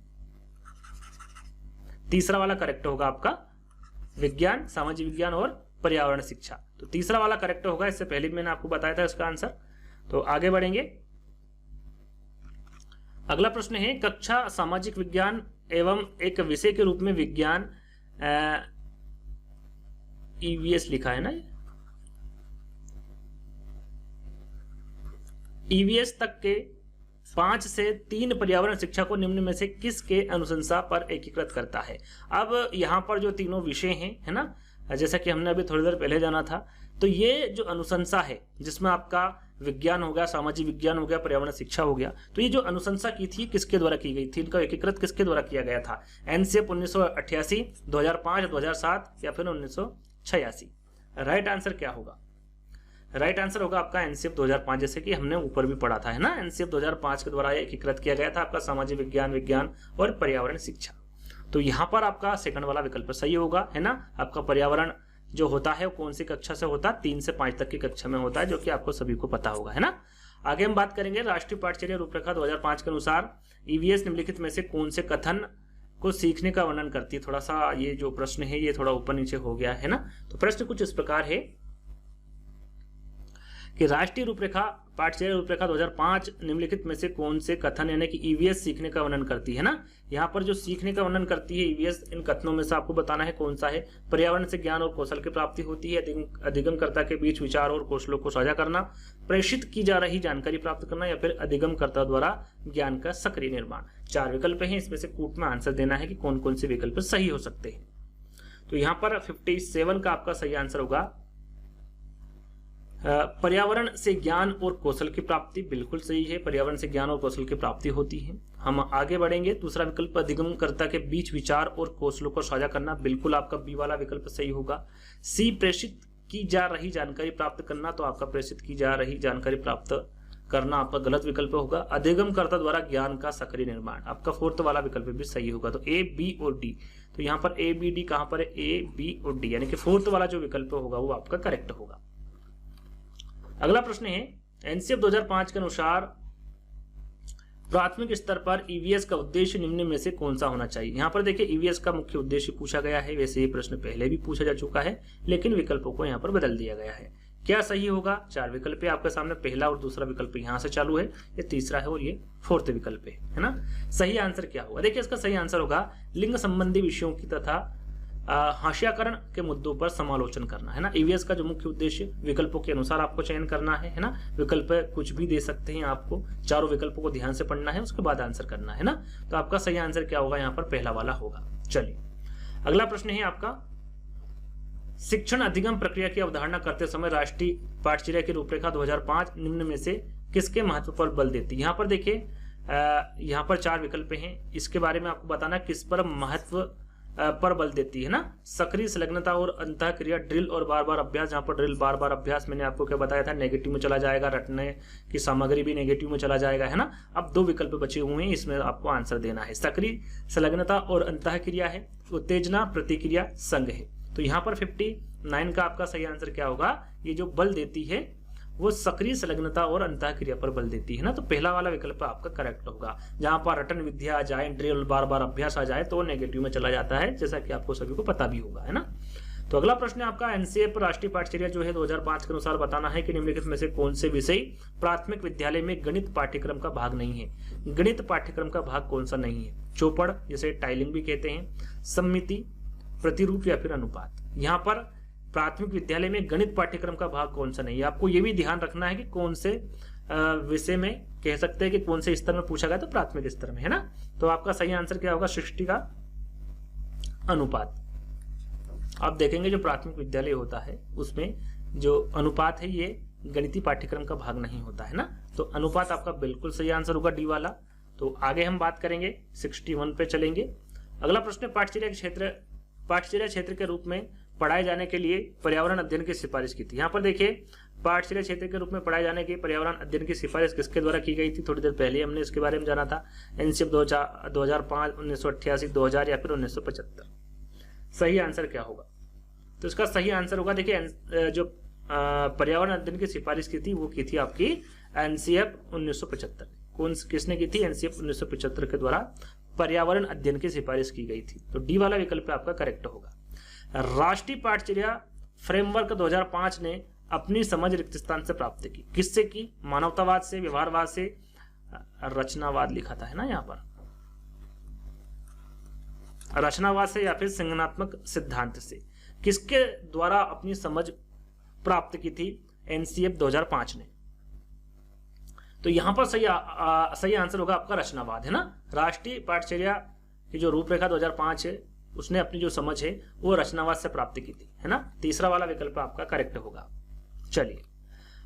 तीसरा वाला करेक्ट होगा आपका विज्ञान, सामाजिक विज्ञान और पर्यावरण शिक्षा। तो तीसरा वाला करेक्ट होगा, इससे पहले मैंने आपको बताया था इसका आंसर। तो आगे बढ़ेंगे। अगला प्रश्न है, कक्षा सामाजिक विज्ञान एवं एक विषय के रूप में विज्ञान ईवीएस लिखा है ना, ईवीएस तक के 5 से 3 पर्यावरण शिक्षा को निम्न में से किसके अनुशंसा पर एकीकृत करता है। अब यहाँ पर जो तीनों विषय हैं, है ना, जैसा कि हमने अभी थोड़ी देर पहले जाना था, तो ये जो अनुशंसा है जिसमें आपका विज्ञान हो गया, सामाजिक विज्ञान हो गया, पर्यावरण शिक्षा हो गया। तो ये जो अनुशंसा की थी किसके द्वारा की गई थी, इनका एकीकृत किसके द्वारा किया गया था? एनसीएफ 1988, 2005, 2007 या फिर 1986? राइट आंसर क्या होगा? राइट आंसर होगा आपका एनसीएफ 2005, जैसे कि हमने ऊपर भी पढ़ा था, है ना। एनसीएफ 2005 के द्वारा एकीकृत किया गया था आपका सामाजिक विज्ञान, विज्ञान और पर्यावरण शिक्षा। तो यहाँ पर आपका सेकंड वाला विकल्प सही होगा, है ना। आपका पर्यावरण जो होता है वो कौन सी कक्षा से होता है? 3 से 5 तक की कक्षा में होता है, जो कि आपको सभी को पता होगा, है ना। आगे हम बात करेंगे राष्ट्रीय पाठ्यचर्या रूपरेखा 2005 के अनुसार ईवीएस निम्नलिखित में से कौन से कथन को सीखने का वर्णन करती है? थोड़ा सा ये जो प्रश्न है ये थोड़ा ऊपर नीचे हो गया, है ना। तो प्रश्न कुछ इस प्रकार है कि राष्ट्रीय रूपरेखा पाठ्यचर्या रूपरेखा 2005 निम्नलिखित में से कौन से कथन यानी कि ईवीएस सीखने का वर्णन करती है ना। यहाँ पर जो सीखने का वर्णन करती है ईवीएस, इन कथनों में से आपको बताना है कौन सा है। पर्यावरण से ज्ञान और कौशल की प्राप्ति होती है, अधिगमकर्ता के बीच विचार और कौशलों को साझा करना, प्रेषित की जा रही जानकारी प्राप्त करना, या फिर अधिगमकर्ता द्वारा ज्ञान का सक्रिय निर्माण। 4 विकल्प हैं, इसमें से कूट में आंसर देना है कि कौन कौन से विकल्प सही हो सकते हैं। तो यहाँ पर 57 का आपका सही आंसर होगा पर्यावरण से ज्ञान और कौशल की प्राप्ति। बिल्कुल सही है, पर्यावरण से ज्ञान और कौशल की प्राप्ति होती है। हम आगे बढ़ेंगे, दूसरा विकल्प अधिगमकर्ता के बीच विचार और कौशलों को साझा करना। बिल्कुल आपका बी वाला विकल्प सही होगा। सी प्रेषित की जा रही जानकारी प्राप्त करना, तो आपका प्रेषित की जा रही जानकारी प्राप्त करना आपका गलत विकल्प होगा। अधिगमकर्ता द्वारा ज्ञान का सक्रिय निर्माण, आपका फोर्थ वाला विकल्प भी सही होगा। तो ए, बी और डी, तो यहाँ पर ए, बी, डी कहाँ पर है? ए, बी और डी, यानी कि फोर्थ वाला जो विकल्प होगा वो आपका करेक्ट होगा। अगला प्रश्न है एनसीएफ 2005 के अनुसार प्राथमिक स्तर पर ईवीएस का उद्देश्य निम्न में से कौन सा होना चाहिए? यहाँ पर देखिए ईवीएस का मुख्य उद्देश्य पूछा गया है। वैसे ये प्रश्न पहले भी पूछा जा चुका है, लेकिन विकल्पों को यहाँ पर बदल दिया गया है। क्या सही होगा? 4 विकल्प है आपके सामने, पहला और दूसरा विकल्प यहाँ से चालू है, ये तीसरा है और ये फोर्थ विकल्प है ना। सही आंसर क्या होगा? देखिए इसका सही आंसर होगा लिंग संबंधी विषयों की तथा हास्याकरण के मुद्दों पर समालोचन करना, है ना। ईवीएस का जो मुख्य उद्देश्य विकल्पों के अनुसार आपको चयन करना है ना। विकल्प कुछ भी दे सकते हैं, आपको चारों विकल्पों को ध्यान से पढ़ना है, उसके बाद आंसर करना है ना। तो आपका सही आंसर क्या होगा? यहाँ पर पहला वाला होगा। चलिए अगला प्रश्न है आपका शिक्षण अधिगम प्रक्रिया की अवधारणा करते समय राष्ट्रीय पाठ्यचर्या की रूपरेखा 2005 निम्न में से किसके महत्व पर बल देती है? यहाँ पर देखिए यहाँ पर 4 विकल्प हैं, इसके बारे में आपको बताना किस पर महत्व पर बल देती है ना। सक्रिय संलग्नता और अंतःक्रिया, ड्रिल और बार बार अभ्यास। जहां पर ड्रिल बार बार अभ्यास मैंने आपको क्या बताया था, नेगेटिव में चला जाएगा, रटने की सामग्री भी नेगेटिव में चला जाएगा, है ना। अब 2 विकल्प बचे हुए हैं, इसमें आपको आंसर देना है। सक्रिय संलग्नता और अंतःक्रिया है, उत्तेजना प्रतिक्रिया संघ है। तो यहाँ पर 59 का आपका सही आंसर क्या होगा? ये जो बल देती है वो सक्रिय संलग्नता और अंतःक्रिया पर बल देती है ना। तो पहला वाला विकल्प आपका करेक्ट होगा। जहां पर रटन विद्या आ जाए, ड्रिल बार बार अभ्यास आ जाए, तो नेगेटिव में चला जाता है, जैसा कि आपको सभी को पता भी होगा, है ना। तो अगला प्रश्न है आपका एनसीएफ राष्ट्रीय पाठ्यचर्या जो है 2005 के अनुसार बताना है कि निम्नलिखित में से कौन से विषय प्राथमिक विद्यालय में गणित पाठ्यक्रम का भाग नहीं है? गणित पाठ्यक्रम का भाग कौन सा नहीं है? चौपड़, जिसे टाइलिंग भी कहते हैं, सममिति, प्रतिरूप या फिर अनुपात। यहाँ पर प्राथमिक विद्यालय में गणित पाठ्यक्रम का भाग कौन सा नहीं है? आपको यह भी ध्यान रखना है कि कौन से विषय में कह सकते हैं कि कौन से स्तर में पूछा गया, तो प्राथमिक स्तर में, है ना। तो आपका सही आंसर क्या होगा? सृष्टि का अनुपात। आप देखेंगे जो प्राथमिक विद्यालय होता है उसमें जो अनुपात है ये गणितीय पाठ्यक्रम का भाग नहीं होता है ना। तो अनुपात आपका बिल्कुल सही आंसर होगा, डी वाला। तो आगे हम बात करेंगे 61 पे चलेंगे। अगला प्रश्न पाठ्यचर्या क्षेत्र के रूप में पढ़ाए जाने के लिए पर्यावरण अध्ययन की सिफारिश की थी। यहाँ पर देखिए पाठ्यचर्या क्षेत्र के रूप में पढ़ाए जाने के पर्यावरण अध्ययन की सिफारिश किसके द्वारा की गई थी? थोड़ी देर पहले हमने इसके बारे में जाना था। एनसीएफ 2005, 1988, 2000 या फिर 1975। सही आंसर क्या होगा? तो इसका सही आंसर होगा, देखिए जो पर्यावरण अध्ययन की सिफारिश की थी वो की थी आपकी एनसीएफ 1975। किसने की थी? एनसीएफ 1975 के द्वारा पर्यावरण अध्ययन की सिफारिश की गई थी। तो डी वाला विकल्प आपका करेक्ट होगा। राष्ट्रीय पाठ्यचर्या फ्रेमवर्क 2005 ने अपनी समझ रिक्त स्थान से प्राप्त की, किससे की? मानवतावाद से, व्यवहारवाद से, रचनावाद लिखा था, है ना यहाँ पर, रचनावाद से या फिर संज्ञानात्मक सिद्धांत से। किसके द्वारा अपनी समझ प्राप्त की थी? एनसीएफ 2005 ने। तो यहां पर सही आंसर होगा आपका रचनावाद, है ना। राष्ट्रीय पाठ्यचर्या की जो रूपरेखा 2005 है उसने अपनी जो समझ है वो रचनावाद से प्राप्त की थी, है ना। तीसरा वाला विकल्प आपका करेक्ट होगा। चलिए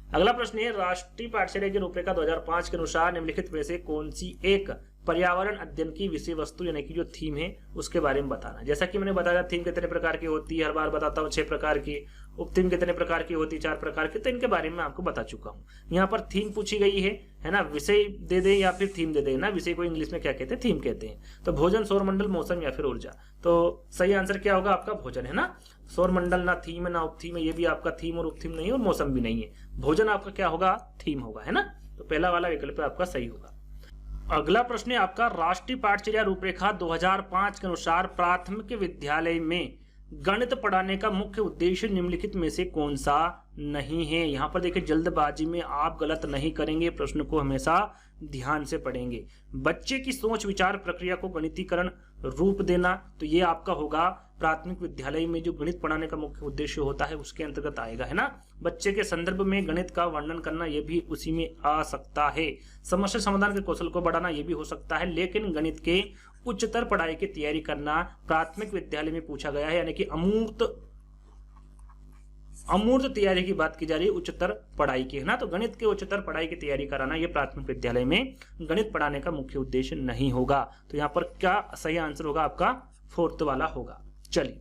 अगला प्रश्न है, राष्ट्रीय पाठ्यचर्या की रूपरेखा 2005 के अनुसार निम्नलिखित में से कौन सी एक पर्यावरण अध्ययन की विषय वस्तु यानी कि जो थीम है उसके बारे में बताना। जैसा कि मैंने बताया थीम कितने प्रकार की होती है, हर बार बताता हूँ 6 प्रकार की, उपथीम कितने प्रकार की होती है 4 प्रकार की, तो इनके बारे में आपको बता चुका हूँ। यहाँ पर थीम पूछी गई है ना, विषय दे दे या फिर थीम दे दे ना, विषय को इंग्लिश में क्या कहते हैं, थीम कहते हैं। तो भोजन, सौरमंडल, मौसम या फिर ऊर्जा, तो सही आंसर क्या होगा आपका भोजन है ना। सौरमंडल ना थीम है ना उपथीम है, ये भी आपका थीम और उपथीम नहीं है और मौसम भी नहीं है, भोजन आपका क्या होगा, थीम होगा, है ना। तो पहला वाला विकल्प आपका सही होगा। अगला प्रश्न है आपका, राष्ट्रीय पाठ्यचर्या रूपरेखा 2005 के अनुसार प्राथमिक विद्यालय में गणित पढ़ाने का मुख्य उद्देश्य निम्नलिखित में से कौन सा नहीं है। यहाँ पर देखिए जल्दबाजी में आप गलत नहीं करेंगे, प्रश्न को हमेशा ध्यान से पढ़ेंगे। बच्चे की सोच विचार प्रक्रिया को गणितीकरण रूप देना, तो ये आपका होगा प्राथमिक विद्यालय में जो गणित पढ़ाने का मुख्य उद्देश्य होता है उसके अंतर्गत आएगा, है ना। बच्चे के संदर्भ में गणित का वर्णन करना, ये भी उसी में आ सकता है। समस्या समाधान के कौशल को बढ़ाना, ये भी हो सकता है, लेकिन गणित के उच्चतर पढ़ाई की तैयारी करना प्राथमिक विद्यालय में पूछा गया है, यानी कि अमूर्त तैयारी की बात की जा रही है उच्चतर पढ़ाई की, है ना। तो गणित के उच्चतर पढ़ाई की तैयारी कराना ये प्राथमिक विद्यालय में गणित पढ़ाने का मुख्य उद्देश्य नहीं होगा। तो यहाँ पर क्या सही आंसर होगा आपका, 4th वाला होगा। चलिए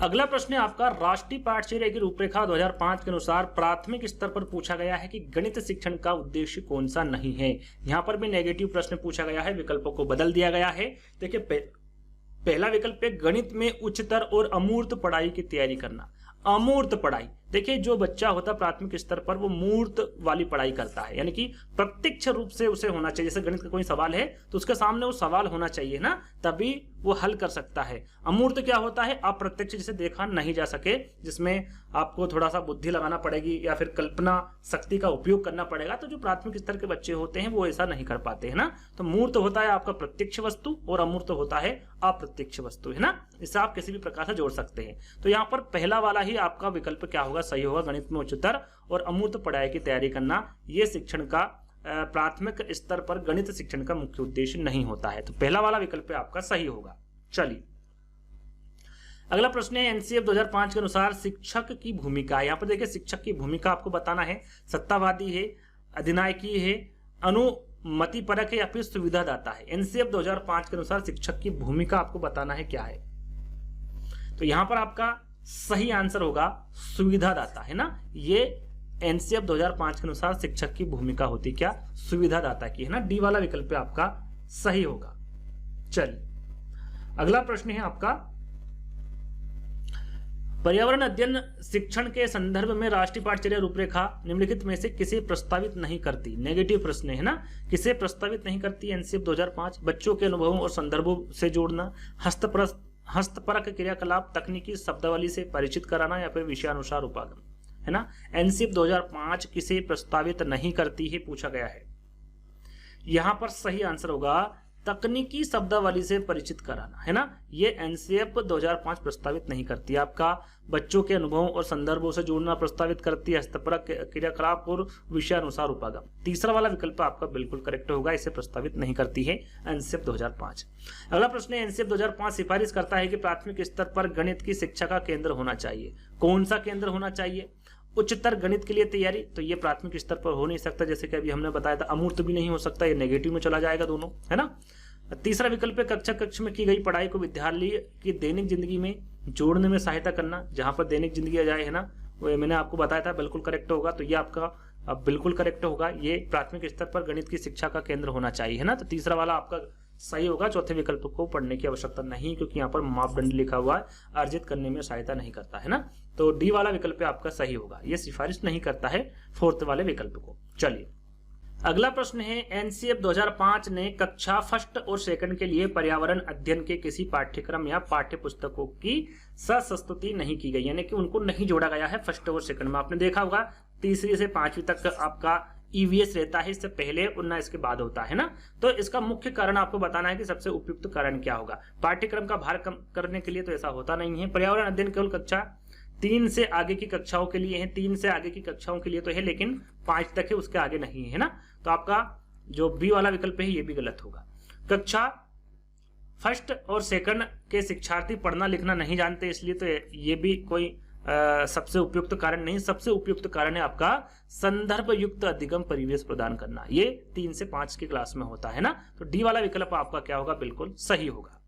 अगला प्रश्न है आपका, राष्ट्रीय पाठ्यचर्या की रूपरेखा 2005 के अनुसार प्राथमिक स्तर पर पूछा गया है कि गणित शिक्षण का उद्देश्य कौन सा नहीं है। यहाँ पर भी नेगेटिव प्रश्न पूछा गया है, विकल्पों को बदल दिया गया है। देखिए पहला विकल्प है गणित में उच्चतर और अमूर्त पढ़ाई की तैयारी करना। अमूर्त पढ़ाई, देखिए जो बच्चा होता है प्राथमिक स्तर पर वो मूर्त वाली पढ़ाई करता है, यानी कि प्रत्यक्ष रूप से उसे होना चाहिए। जैसे गणित का कोई सवाल है तो उसके सामने वो सवाल होना चाहिए ना, तभी वो हल कर सकता है। अमूर्त क्या होता है, अप्रत्यक्ष, जिसे देखा नहीं जा सके, जिसमें आपको थोड़ा सा बुद्धि लगाना पड़ेगी या फिर कल्पना शक्ति का उपयोग करना पड़ेगा। तो जो प्राथमिक स्तर के बच्चे होते हैं वो ऐसा नहीं कर पाते, है ना। तो मूर्त होता है आपका प्रत्यक्ष वस्तु और अमूर्त होता है अप्रत्यक्ष वस्तु, है ना। इसे आप किसी भी प्रकार से जोड़ सकते हैं। तो यहाँ पर पहला वाला ही आपका विकल्प क्या होगा, सही होगा। गणित में उच्चतर और अमूर्त पढ़ाई की तैयारी करना ये शिक्षण का प्राथमिक स्तर पर गणित शिक्षण का मुख्य उद्देश्य नहीं होता है। तो पहला वाला विकल्प आपका सही होगा। चलिए अगला प्रश्न है, एनसीएफ 2005 के अनुसार शिक्षक की भूमिका। यहाँ पर देखिए शिक्षक की भूमिका आपको बताना है, सत्तावादी है, अधिनायकी है, अनुमतिपरक है या फिर सुविधादाता है। एनसीएफ 2005 के अनुसार शिक्षक की भूमिका आपको बताना है क्या है। तो यहाँ पर आपका सही आंसर होगा सुविधादाता, है ना। ये एनसीएफ 2005 के अनुसार शिक्षक की भूमिका होती क्या, सुविधादाता की, है ना। डी वाला विकल्प आपका सही होगा। चलिए अगला प्रश्न है आपका, पर्यावरण अध्ययन शिक्षण के संदर्भ में राष्ट्रीय पाठ्यचर्या रूपरेखा निम्नलिखित में से किसे प्रस्तावित नहीं करती। नेगेटिव प्रश्न है ना, किसे प्रस्तावित नहीं करती एनसीएफ 2005। बच्चों के अनुभवों और संदर्भों से जोड़ना, हस्तपरक क्रियाकलाप, तकनीकी शब्दावली से परिचित कराना या फिर विषयानुसार उपागम, है ना। एनसीएफ 2005 किसे प्रस्तावित नहीं करती है पूछा गया है। यहां पर सही आंसर होगा तकनीकी शब्दावली से परिचित कराना, है ना। ये एनसीएफ 2005 प्रस्तावित नहीं करती। आपका बच्चों के अनुभवों और संदर्भों से जोड़ना प्रस्तावित करती है, हस्तपरक क्रियाकलाप और विषयानुसार उपागम। तीसरा वाला विकल्प आपका बिल्कुल करेक्ट होगा, इसे प्रस्तावित नहीं करती है एनसीएफ 2005। अगला प्रश्न है, एनसीएफ 2005 सिफारिश करता है कि प्राथमिक स्तर पर गणित की शिक्षा का केंद्र होना चाहिए। कौन सा केंद्र होना चाहिए, उच्चतर गणित के लिए तैयारी, तो ये प्राथमिक स्तर पर हो नहीं सकता, जैसे कि अभी हमने बताया था। अमूर्त भी नहीं हो सकता, ये नेगेटिव में चला जाएगा दोनों, है ना। तीसरा विकल्प है कक्ष में की गई पढ़ाई को विद्यार्थी की दैनिक जिंदगी में जोड़ने में सहायता करना। जहां पर दैनिक जिंदगी आ जाए, है ना, वो मैंने आपको बताया था, बिल्कुल करेक्ट होगा। तो ये आपका बिल्कुल करेक्ट होगा, ये प्राथमिक स्तर पर गणित की शिक्षा का केंद्र होना चाहिए, है ना। तो तीसरा वाला आपका सही होगा। चौथे विकल्प को पढ़ने की आवश्यकता नहीं, क्योंकि यहाँ पर मापदंड लिखा हुआ है, अर्जित करने में सहायता नहीं करता, है ना। तो डी वाला विकल्प आपका सही होगा, ये सिफारिश नहीं करता है 4th वाले विकल्प को। चलिए अगला प्रश्न है, एनसीएफ 2005 ने कक्षा 1st और 2nd के लिए पर्यावरण अध्ययन के किसी पाठ्यक्रम या पाठ्य पुस्तकों की सस्तुति नहीं की गई, यानी कि उनको नहीं जोड़ा गया है 1st और 2nd में। आपने देखा होगा 3री से 5वीं तक आपका ईवीएस रहता है, इससे पहले और ना इसके बाद होता है ना। तो इसका मुख्य कारण आपको बताना है कि सबसे उपयुक्त कारण क्या होगा। पाठ्यक्रम का भार कम करने के लिए तो ऐसा होता नहीं है। पर्यावरण अध्ययन केवल कक्षा 3 से आगे की कक्षाओं के लिए है, 3 से आगे की कक्षाओं के लिए तो है, लेकिन 5 तक है, उसके आगे नहीं है ना। तो आपका जो बी वाला विकल्प है ये भी गलत होगा। कक्षा 1st और 2nd के शिक्षार्थी पढ़ना लिखना नहीं जानते, इसलिए तो ये भी कोई सबसे उपयुक्त कारण नहीं, सबसे उपयुक्त कारण है आपका संदर्भ युक्त अधिगम परिवेश प्रदान करना। ये 3 से 5 की क्लास में होता है ना, तो डी वाला विकल्प आपका क्या होगा, बिल्कुल सही होगा।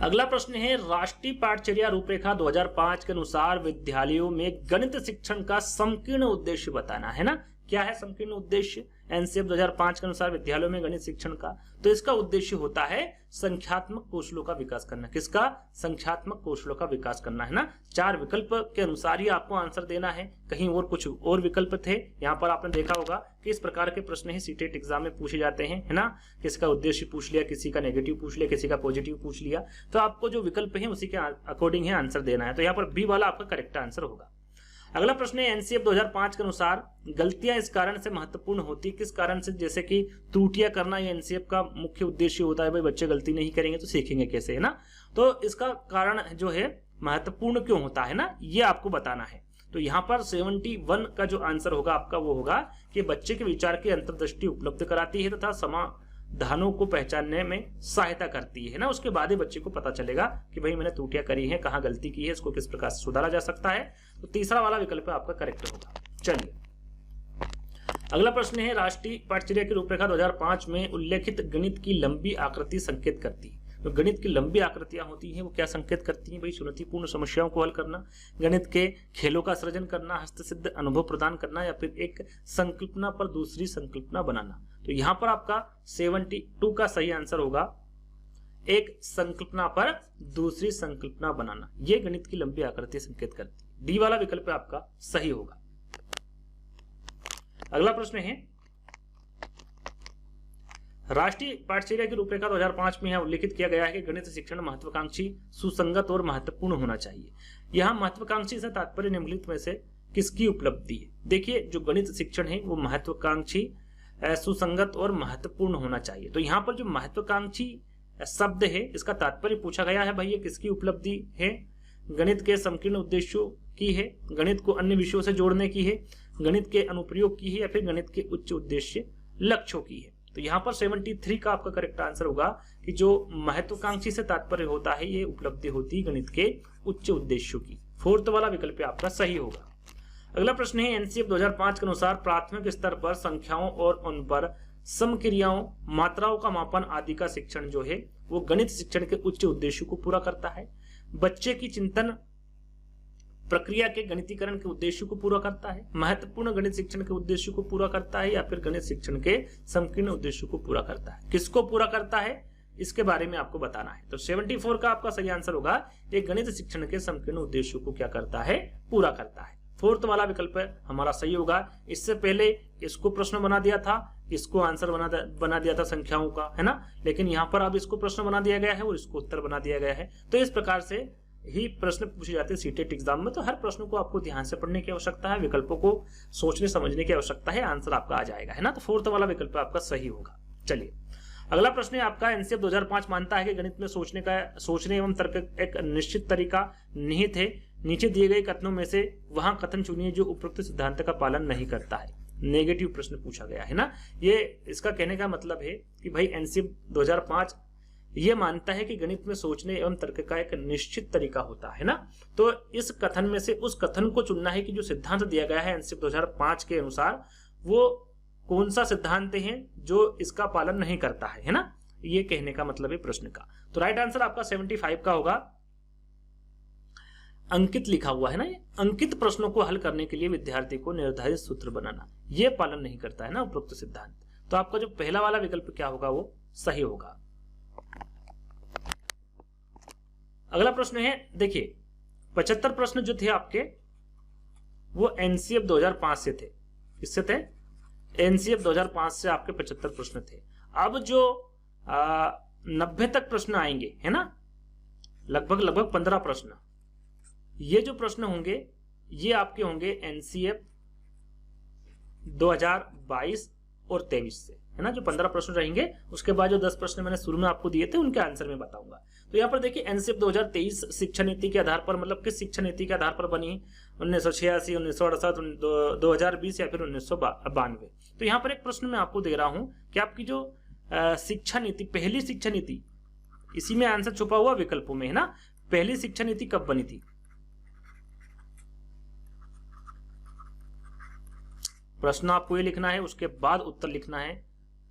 अगला प्रश्न है राष्ट्रीय पाठचर्या रूपरेखा 2005 के अनुसार विद्यालयों में गणित शिक्षण का संकीर्ण उद्देश्य बताना है ना। क्या है संकीर्ण उद्देश्य एनसीएफ 2005 के अनुसार विद्यालयों में गणित शिक्षण का? तो इसका उद्देश्य होता है संख्यात्मक कौशलों का विकास करना। किसका? संख्यात्मक कौशलों का विकास करना है ना। 4 विकल्प के अनुसार ही आपको आंसर देना है, कहीं और कुछ और विकल्प थे। यहाँ पर आपने देखा होगा कि इस प्रकार के प्रश्न ही सीटेट एग्जाम में पूछे जाते हैं, है ना। किसी का उद्देश्य पूछ लिया, किसी का नेगेटिव पूछ लिया, किसी का पॉजिटिव पूछ लिया, तो आपको जो विकल्प है उसी के अकॉर्डिंग है आंसर देना है। तो यहाँ पर बी वाला आपका करेक्ट आंसर होगा। अगला प्रश्न है एनसीएफ 2005 के अनुसार गलतियां इस कारण से महत्वपूर्ण होती है, किस कारण से? जैसे कि त्रुटियां करना, ये एनसीएफ का मुख्य उद्देश्य होता है। भाई बच्चे गलती नहीं करेंगे तो सीखेंगे कैसे, है ना। तो इसका कारण जो है महत्वपूर्ण क्यों होता है ना, ये आपको बताना है। तो यहाँ पर 71 का जो आंसर होगा आपका वो होगा कि बच्चे के विचार की अंतर्दृष्टि उपलब्ध कराती है तथा समाधानों को पहचानने में सहायता करती है ना। उसके बाद ही बच्चे को पता चलेगा कि भाई मैंने त्रुटियां करी है, कहाँ गलती की है, इसको किस प्रकार से सुधारा जा सकता है। तो तीसरा वाला विकल्प आपका करेक्ट होगा। चलिए अगला प्रश्न है राष्ट्रीय पाठचर्या की रूपरेखा 2005 में उल्लेखित गणित की लंबी आकृति संकेत करती है। तो गणित की लंबी आकृतियां होती हैं वो क्या संकेत करती हैं? भाई चुनौतीपूर्ण समस्याओं को हल करना, गणित के खेलों का सृजन करना, हस्तसिद्ध अनुभव प्रदान करना, या फिर एक संकल्पना पर दूसरी संकल्पना बनाना। तो यहाँ पर आपका 72 का सही आंसर होगा, एक संकल्पना पर दूसरी संकल्पना बनाना। ये गणित की लंबी आकृति संकेत करती है। डी वाला विकल्प आपका सही होगा। अगला प्रश्न है राष्ट्रीय पाठचर्या की रूपरेखा 2005 में यहां उल्लेखित किया गया है कि गणित शिक्षण महत्वाकांक्षी, सुसंगत और महत्वपूर्ण होना चाहिए। यहां महत्वाकांक्षी से तात्पर्य निम्नलिखित में से किसकी उपलब्धि है? देखिए जो गणित शिक्षण है वो महत्वाकांक्षी, सुसंगत और महत्वपूर्ण होना चाहिए। तो यहाँ पर जो महत्वाकांक्षी शब्द है इसका तात्पर्य पूछा गया है, भाई ये किसकी उपलब्धि है? गणित के संकीर्ण उद्देश्यों की है, गणित को अन्य विषयों से जोड़ने की है, गणित के अनुप्रयोग की है, या फिर गणित के उच्च उद्देश्य लक्ष्यों की है। तो यहाँ पर 73 का आपका करेक्ट आंसर होगा कि जो महत्वाकांक्षी से तात्पर्य होता है ये उपलब्धि होती है गणित के उच्च उद्देश्यों की। 4th वाला विकल्प आपका सही होगा। अगला प्रश्न है एनसीएफ 2005 के अनुसार प्राथमिक स्तर पर संख्याओं और उन पर समक्रियाओं, मात्राओं का मापन आदि का शिक्षण जो है वो गणित शिक्षण के उच्च उद्देश्यों को पूरा करता है। बच्चे की चिंतन प्रक्रिया के गणितीकरण के उद्देश्य को पूरा करता है, महत्वपूर्ण गणित शिक्षण के उद्देश्य को पूरा करता है, या फिर गणित शिक्षण के संकीर्ण उद्देश्य को पूरा करता है। किसको पूरा करता है इसके बारे में आपको बताना है। तो 74 का आपका सही आंसर होगा ये गणित शिक्षण के संकीर्ण उद्देश्यों को क्या करता है? पूरा करता है। 4th वाला विकल्प हमारा सही होगा। इससे पहले इसको प्रश्न बना दिया था, इसको आंसर बना दिया था संख्याओं का, है ना। लेकिन यहाँ पर अब इसको प्रश्न बना दिया गया है और इसको उत्तर बना दिया गया है। तो इस प्रकार से ही प्रश्न पूछे जाते हैं सीटेट एग्जाम में। तो हर प्रश्न को आपको ध्यान से पढ़ने की आवश्यकता है, विकल्पों को सोचने समझने की आवश्यकता है, आंसर आपका आ जाएगा, है ना। तो 4th वाला विकल्प आपका सही होगा। चलिए अगला प्रश्न है आपका एनसीएफ 2005 मानता है कि गणित में सोचने एवं तर्क एक निश्चित तरीका निहित है। नीचे दिए गए कथनों में से वहां कथन चुनिए जो उपरोक्त सिद्धांत का पालन नहीं करता है। नेगेटिव प्रश्न पूछा गया है ना। ये इसका कहने का मतलब है कि भाई एनसीएफ 2005 ये मानता है कि गणित में सोचने एवं तर्क का एक निश्चित तरीका होता है ना। तो इस कथन में से उस कथन को चुनना है कि जो सिद्धांत दिया गया है एनसीएफ 2005 के अनुसार वो कौन सा सिद्धांत है जो इसका पालन नहीं करता है ना। ये कहने का मतलब है प्रश्न का। तो राइट आंसर आपका 75 का होगा। अंकित लिखा हुआ है ना, ये अंकित प्रश्नों को हल करने के लिए विद्यार्थी को निर्धारित सूत्र बनाना, ये पालन नहीं करता है ना उपरोक्त सिद्धांत। तो आपका जो पहला वाला विकल्प क्या होगा वो सही होगा। अगला प्रश्न है देखिए 75 प्रश्न जो थे आपके वो एनसीएफ 2005 से थे। किससे थे? एनसीएफ 2005 से आपके 75 प्रश्न थे। अब जो 90 तक प्रश्न आएंगे, है ना, लगभग 15 प्रश्न, ये जो प्रश्न होंगे ये आपके होंगे एनसीएफ 2022 और 23 से, है ना। जो 15 प्रश्न रहेंगे उसके बाद जो 10 प्रश्न मैंने शुरू में आपको दिए थे उनके आंसर में बताऊंगा। तो यहाँ पर देखिए एनसीएफ 2023 शिक्षा नीति के आधार पर, मतलब किस शिक्षा नीति के आधार पर बनी? 1986, 1968, 2020 या फिर 1992। तो यहाँ पर एक प्रश्न मैं आपको दे रहा हूं कि आपकी जो शिक्षा नीति, पहली शिक्षा नीति, इसी में आंसर छुपा हुआ विकल्पों में, है ना। पहली शिक्षा नीति कब बनी थी? प्रश्न आपको ये लिखना है, उसके बाद उत्तर लिखना है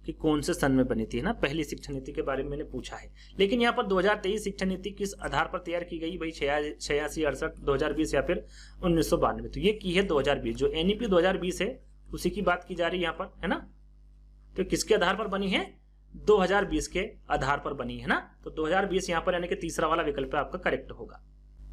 कि कौन से सन में बनी थी, है ना। पहली शिक्षा नीति के बारे में मैंने पूछा है। लेकिन यहाँ पर 2023 शिक्षा नीति किस आधार पर तैयार की गई भाई, 86, 68, 2020 या फिर 1992। तो ये की है 2020, जो एनईपी 2020 है उसी की बात की जा रही है यहाँ पर, है ना। तो किसके आधार पर बनी है, 2020 के आधार पर बनी है ना। तो 2020 यहाँ पर यानी कि तीसरा वाला विकल्प आपका करेक्ट होगा।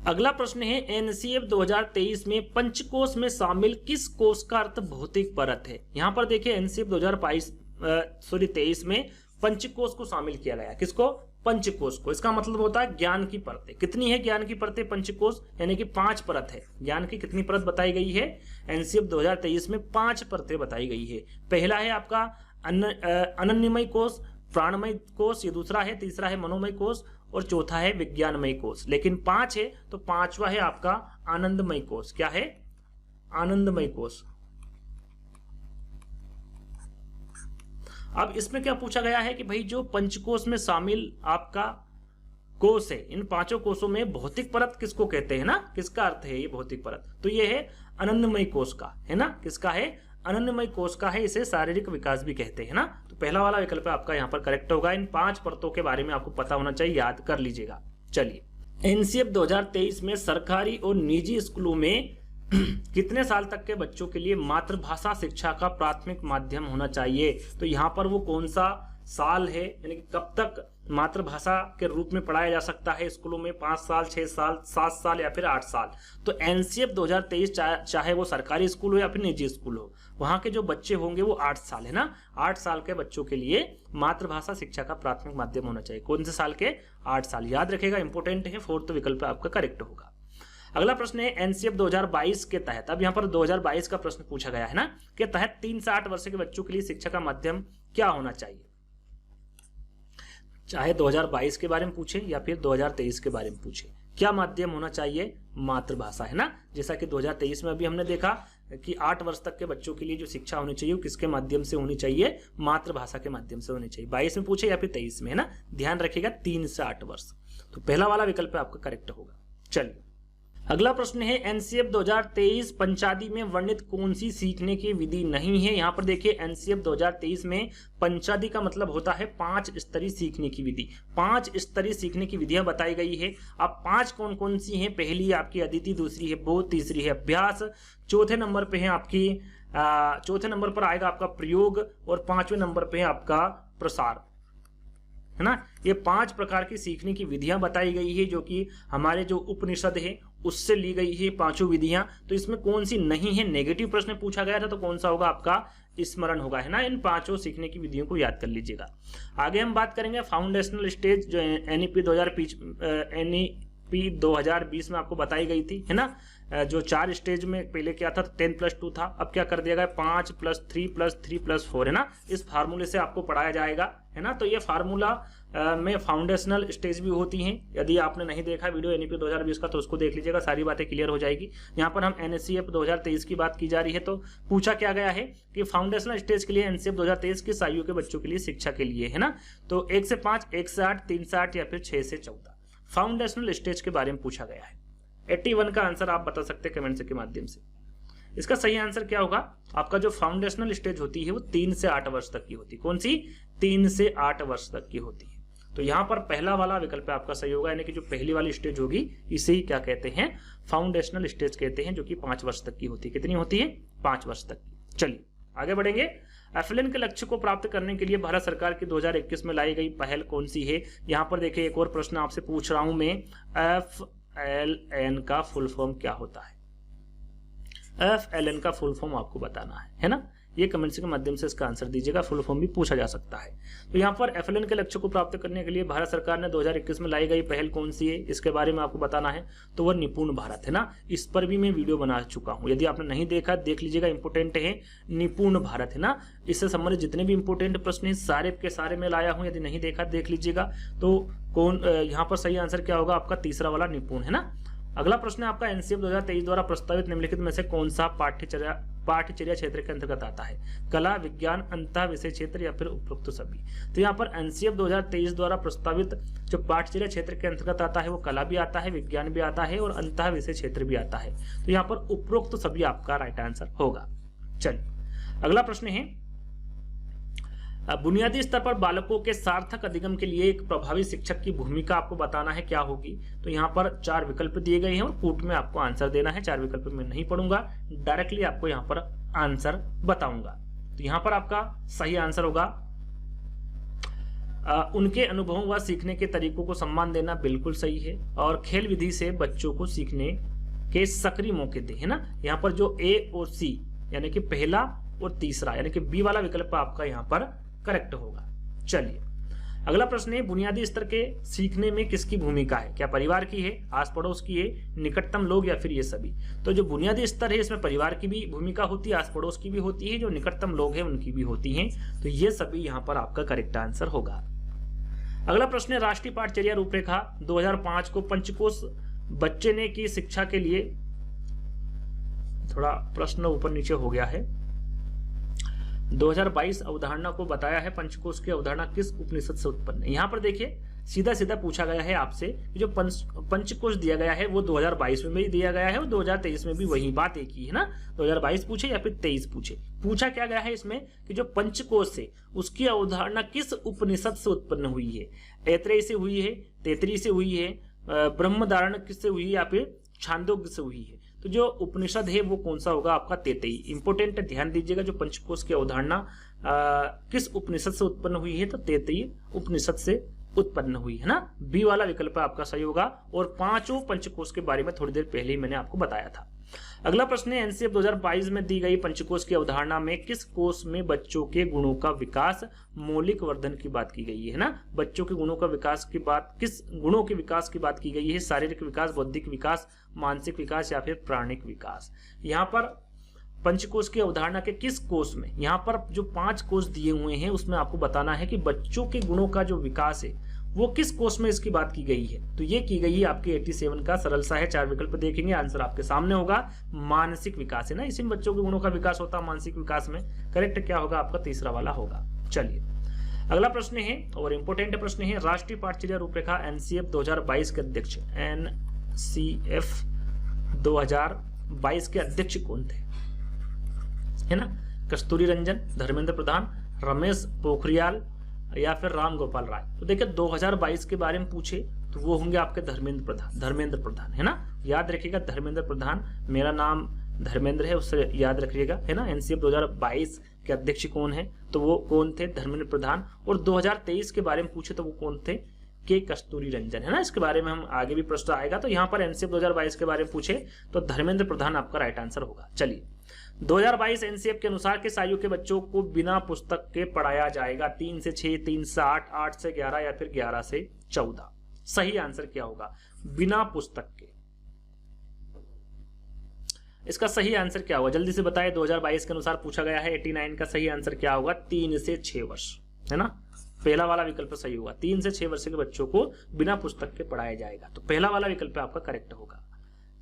अगला प्रश्न है, एनसीएफ 2023 में पंचकोश में शामिल किस कोश का अर्थ भौतिक परत है। यहाँ पर देखिए एनसीएफ 2023 में पंचकोश को शामिल किया गया। किसको, पंचकोश को। इसका मतलब होता है ज्ञान की परतें। कितनी है ज्ञान की परतें पंचकोश, यानी कि 5 परत है। ज्ञान की कितनी परत बताई गई है, एनसीएफ 2023 में 5 परतें बताई गई है। पहला है आपका अनन्यमय कोश, प्राणमय कोश, ये दूसरा है, तीसरा है मनोमय कोश और चौथा है विज्ञानमय कोश। लेकिन 5 है तो 5वां है आपका आनंदमय कोश। क्या है, आनंदमय कोश। अब इसमें क्या पूछा गया है कि भाई जो पंचकोश में शामिल आपका कोश है, इन 5 कोशों में भौतिक परत किसको कहते हैं ना, किसका अर्थ है ये भौतिक परत। तो ये है आनंदमय कोश का, है ना। किसका है, आनंदमय कोश का है। इसे शारीरिक विकास भी कहते हैं ना। तो पहला वाला विकल्प आपका यहाँ पर करेक्ट होगा। इन 5 परतों के बारे में आपको पता होना चाहिए, याद कर लीजिएगा। चलिए, एनसीएफ 2023 में सरकारी और निजी स्कूलों में कितने साल तक के बच्चों के लिए मातृभाषा शिक्षा का प्राथमिक माध्यम होना चाहिए। तो यहाँ पर वो कौन सा साल है, यानी कि कब तक मातृभाषा के रूप में पढ़ाया जा सकता है स्कूलों में, 5 साल, 6 साल, 7 साल या फिर 8 साल। तो एनसीएफ 2023 चाहे वो सरकारी स्कूल हो या फिर निजी स्कूल हो, वहां के जो बच्चे होंगे वो 8 साल, है ना। 8 साल के बच्चों के लिए मातृभाषा शिक्षा का प्राथमिक माध्यम होना चाहिए। कौन से साल के, 8 साल। याद रखेगा, इंपोर्टेंट है। 4th विकल्प आपका करेक्ट होगा। अगला प्रश्न है, एनसीएफ 2022 के तहत, अब यहाँ पर 2022 का प्रश्न पूछा गया है ना, के तहत 3 से 8 वर्ष के बच्चों के लिए शिक्षा का माध्यम क्या होना चाहिए। चाहे 2022 के बारे में पूछे या फिर 2023 के बारे में पूछे, क्या माध्यम होना चाहिए, मातृभाषा, है ना। जैसा कि 2023 में अभी हमने देखा कि 8 वर्ष तक के बच्चों के लिए जो शिक्षा होनी चाहिए वो किसके माध्यम से होनी चाहिए, मातृभाषा के माध्यम से होनी चाहिए। 22 में पूछे या फिर 23 में, है ना। ध्यान रखिएगा, 3 से 8 वर्ष। तो पहला वाला विकल्प आपका करेक्ट होगा। चलिए, अगला प्रश्न है, एनसीएफ 2023 पंचादी में वर्णित कौन सी सीखने की विधि नहीं है। यहाँ पर देखिए एनसीएफ 2023 में पंचादी का मतलब होता है 5 स्तरीय सीखने की विधि। 5 स्तरीय सीखने की विधियां बताई गई है। अब 5 कौन कौन सी हैं, पहली आपकी अदिति, दूसरी है बोध, तीसरी है अभ्यास, चौथे नंबर पे है आपकी चौथे नंबर पर आएगा आपका प्रयोग और 5वें नंबर पे है आपका प्रसार, है ना। ये 5 प्रकार की सीखने की विधियां बताई गई है जो कि हमारे जो उपनिषद है उससे ली गई है 5 विधियां। तो इसमें कौन सी नहीं है, नेगेटिव प्रश्न पूछा गया था, तो कौन सा होगा आपका स्मरण होगा, है ना। इन 5 सीखने की विधियों को याद कर लीजिएगा। आगे हम बात करेंगे फाउंडेशनल स्टेज, जो एनईपी 2020 में आपको बताई गई थी, है ना। जो 4 स्टेज में पहले क्या था, 10+2 था, अब क्या कर दिया गया 5+3+3+4, है ना। इस फार्मूले से आपको पढ़ाया जाएगा, है ना। तो ये फार्मूला में फाउंडेशनल स्टेज भी होती हैं। यदि आपने नहीं देखा वीडियो एनईपी 2020 का तो उसको देख लीजिएगा, सारी बातें क्लियर हो जाएगी। यहाँ पर हम एनसीएफ 2023 की बात की जा रही है। तो पूछा क्या गया है कि फाउंडेशनल स्टेज के लिए एनसीएफ 2023 किस आयु के बच्चों के लिए शिक्षा के लिए, है ना। तो 1 से 5, 1 से 8, 3 से 8 या फिर 6 से 14 फाउंडेशनल स्टेज के बारे में पूछा गया है। 81 का आंसर आप बता सकते हैं कमेंट के माध्यम से। इसका सही आंसर क्या होगा, आपका जो फाउंडेशनल स्टेज होती है वो 3 से 8 वर्ष तक की होती है। कौन सी, 3 से 8 वर्ष तक की होती है। तो यहाँ पर पहला वाला विकल्प आपका सही होगा, यानी कि जो पहली वाली स्टेज होगी इसे ही क्या कहते हैं, फाउंडेशनल स्टेज कहते हैं, जो कि 5 वर्ष तक की होती है। कितनी होती है, 5 वर्ष तक की। चलिए आगे बढ़ेंगे। एफएलएन के लक्ष्य को प्राप्त करने के लिए भारत सरकार की 2021 में लाई गई पहल कौन सी है। यहाँ पर देखिए एक और प्रश्न आपसे पूछ रहा हूं मैं, एफएलएन का फुल फॉर्म क्या होता है। एफएलएन का फुल फॉर्म आपको बताना है ना। ये कमेंट्स के माध्यम से इसका आंसर दीजिएगा, फुल फॉर्म भी पूछा जा सकता है। तो यहाँ पर एफएलएन के लक्ष्य को प्राप्त करने के लिए भारत सरकार ने 2021 में लाई गई पहल कौन सी है, इसके बारे में आपको बताना है। तो वह निपुण भारत, है ना। इस पर भी मैं वीडियो बना चुका हूँ, यदि आपने नहीं देखा देख लीजिएगा, इंपोर्टेंट है निपुण भारत, है ना। इससे संबंधित जितने भी इंपोर्टेंट प्रश्न हैं सारे के सारे मैं लाया हूँ, यदि नहीं देखा देख लीजिएगा। तो कौन यहाँ पर सही आंसर क्या होगा आपका, तीसरा वाला निपुण, है ना। अगला प्रश्न है आपका, एनसीएफ 2023 द्वारा प्रस्तावित निम्नलिखित में से कौन सा पाठ्यचर्या क्षेत्र के अंतर्गत आता है। कला, विज्ञान, अंतः विषय क्षेत्र या फिर उपरोक्त सभी। तो यहाँ पर एनसीएफ 2023 द्वारा प्रस्तावित जो पाठ्यचर्या क्षेत्र के अंतर्गत आता है वो कला भी आता है, विज्ञान भी आता है और अंतः विषय क्षेत्र भी आता है। तो यहाँ पर उपरोक्त सभी आपका राइट आंसर होगा। चलिए अगला प्रश्न है, बुनियादी स्तर पर बालकों के सार्थक अधिगम के लिए एक प्रभावी शिक्षक की भूमिका आपको बताना है, क्या होगी। तो यहाँ पर 4 विकल्प दिए गए हैं और पूर्व में आपको आंसर देना है। 4 विकल्प में नहीं पढ़ूंगा, डायरेक्टली आपको यहाँ पर आंसर बताऊंगा। तो यहाँ पर आपका सही आंसर होगा उनके अनुभवों व सीखने के तरीकों को सम्मान देना, बिल्कुल सही है। और खेल विधि से बच्चों को सीखने के सक्रिय मौके दे, है ना। यहाँ पर जो ए और सी यानी कि पहला और तीसरा यानी कि बी वाला विकल्प आपका यहाँ पर करेक्ट होगा। चलिए अगला प्रश्न है, बुनियादी स्तर के सीखने में किसकी भूमिका है, क्या परिवार की है, आस पड़ोस की है, निकटतम लोग या फिर ये सभी। तो जो बुनियादी स्तर है इसमें परिवार की भी भूमिका होती है, आस पड़ोस की भी होती है, जो निकटतम लोग हैं उनकी भी होती है। तो ये सभी यहाँ पर आपका करेक्ट आंसर होगा। अगला प्रश्न है, राष्ट्रीय पाठचर्या रूपरेखा 2005 को पंचकोश बच्चे की शिक्षा के लिए, थोड़ा प्रश्न ऊपर नीचे हो गया है, 2022 अवधारणा को बताया है। पंचकोश की अवधारणा किस उपनिषद से उत्पन्न है। यहाँ पर देखिए सीधा सीधा पूछा गया है आपसे कि जो पंचकोश दिया गया है वो 2022 में भी दिया गया है और 2023 में भी वही बात एक ही है ना। 2022 पूछे या फिर 23 पूछे, पूछा क्या गया है इसमें कि जो पंचकोश है उसकी अवधारणा किस उपनिषद से उत्पन्न हुई है। ऐत्रेय से हुई है, तैत्तिरीय से हुई है, ब्रह्मधारण किससे हुई है या फिर छांदोग्य से हुई है। तो जो उपनिषद है वो कौन सा होगा आपका तैत्तिरीय। इंपोर्टेंट ध्यान दीजिएगा, जो पंचकोश की अवधारणा किस उपनिषद से उत्पन्न हुई है तो तैत्तिरीय उपनिषद से उत्पन्न हुई है ना। बी वाला विकल्प आपका सही होगा। और 5 पंचकोश के बारे में थोड़ी देर पहले ही मैंने आपको बताया था। अगला प्रश्न है, एनसीएफ 2022 में दी गई पंचकोश की अवधारणा में किस कोश में बच्चों के गुणों का विकास, मौलिक वर्धन की बात की गई है ना। बच्चों के गुणों का विकास की बात, किस गुणों के विकास की बात की गई है, शारीरिक विकास, बौद्धिक विकास, मानसिक विकास या फिर प्राणिक विकास। यहाँ पर पंचकोश की अवधारणा के किस कोश में, यहाँ पर जो 5 कोश दिए हुए हैं उसमें आपको बताना है कि बच्चों के गुणों का जो विकास है वो किस कोश में इसकी बात की गई है। तो ये की गई है आपके 87 का, सरल सा है। 4 विकल्प देखेंगे, आंसर आपके सामने होगा। मानसिक विकास है ना, इसी में बच्चों के गुणों का विकास होता है मानसिक विकास में। करेक्ट क्या होगा आपका तीसरा वाला होगा। चलिए अगला प्रश्न है और इंपोर्टेंट प्रश्न है, राष्ट्रीय पाठचर्या रूपरेखा एनसीएफ 2022 के अध्यक्ष, एनसीएफ 2022 के अध्यक्ष कौन थे, है ना। कस्तूरी रंजन, धर्मेंद्र प्रधान, रमेश पोखरियाल या फिर राम गोपाल राय। तो देखिए 2022 के बारे में पूछे तो वो होंगे आपके धर्मेंद्र प्रधान है ना। याद रखिएगा धर्मेंद्र प्रधान, मेरा नाम धर्मेंद्र है उससे याद रखिएगा, है ना। एनसीएफ 2022 के अध्यक्ष कौन है तो वो कौन थे, धर्मेंद्र प्रधान। और 2023 के बारे में पूछे तो वो कौन थे, के कस्तूरी रंजन, है ना। इसके बारे में हम आगे भी प्रश्न आएगा। तो यहाँ पर एनसीएफ 2022 के बारे में पूछे तो धर्मेंद्र प्रधान आपका राइट आंसर होगा। चलिए 2022 एनसीएफ के अनुसार किस आयु के बच्चों को बिना पुस्तक के पढ़ाया जाएगा, 3 से 6, 3 से 8, 8 से 11 या फिर 11 से 14। सही आंसर क्या होगा, बिना पुस्तक के। इसका सही आंसर क्या होगा जल्दी से बताएं। 2022 के अनुसार पूछा गया है 89 का सही आंसर क्या होगा, 3 से 6 वर्ष, है ना। पहला वाला विकल्प सही होगा, 3 से 6 वर्ष के बच्चों को बिना पुस्तक के पढ़ाया जाएगा। तो पहला वाला विकल्प आपका करेक्ट होगा।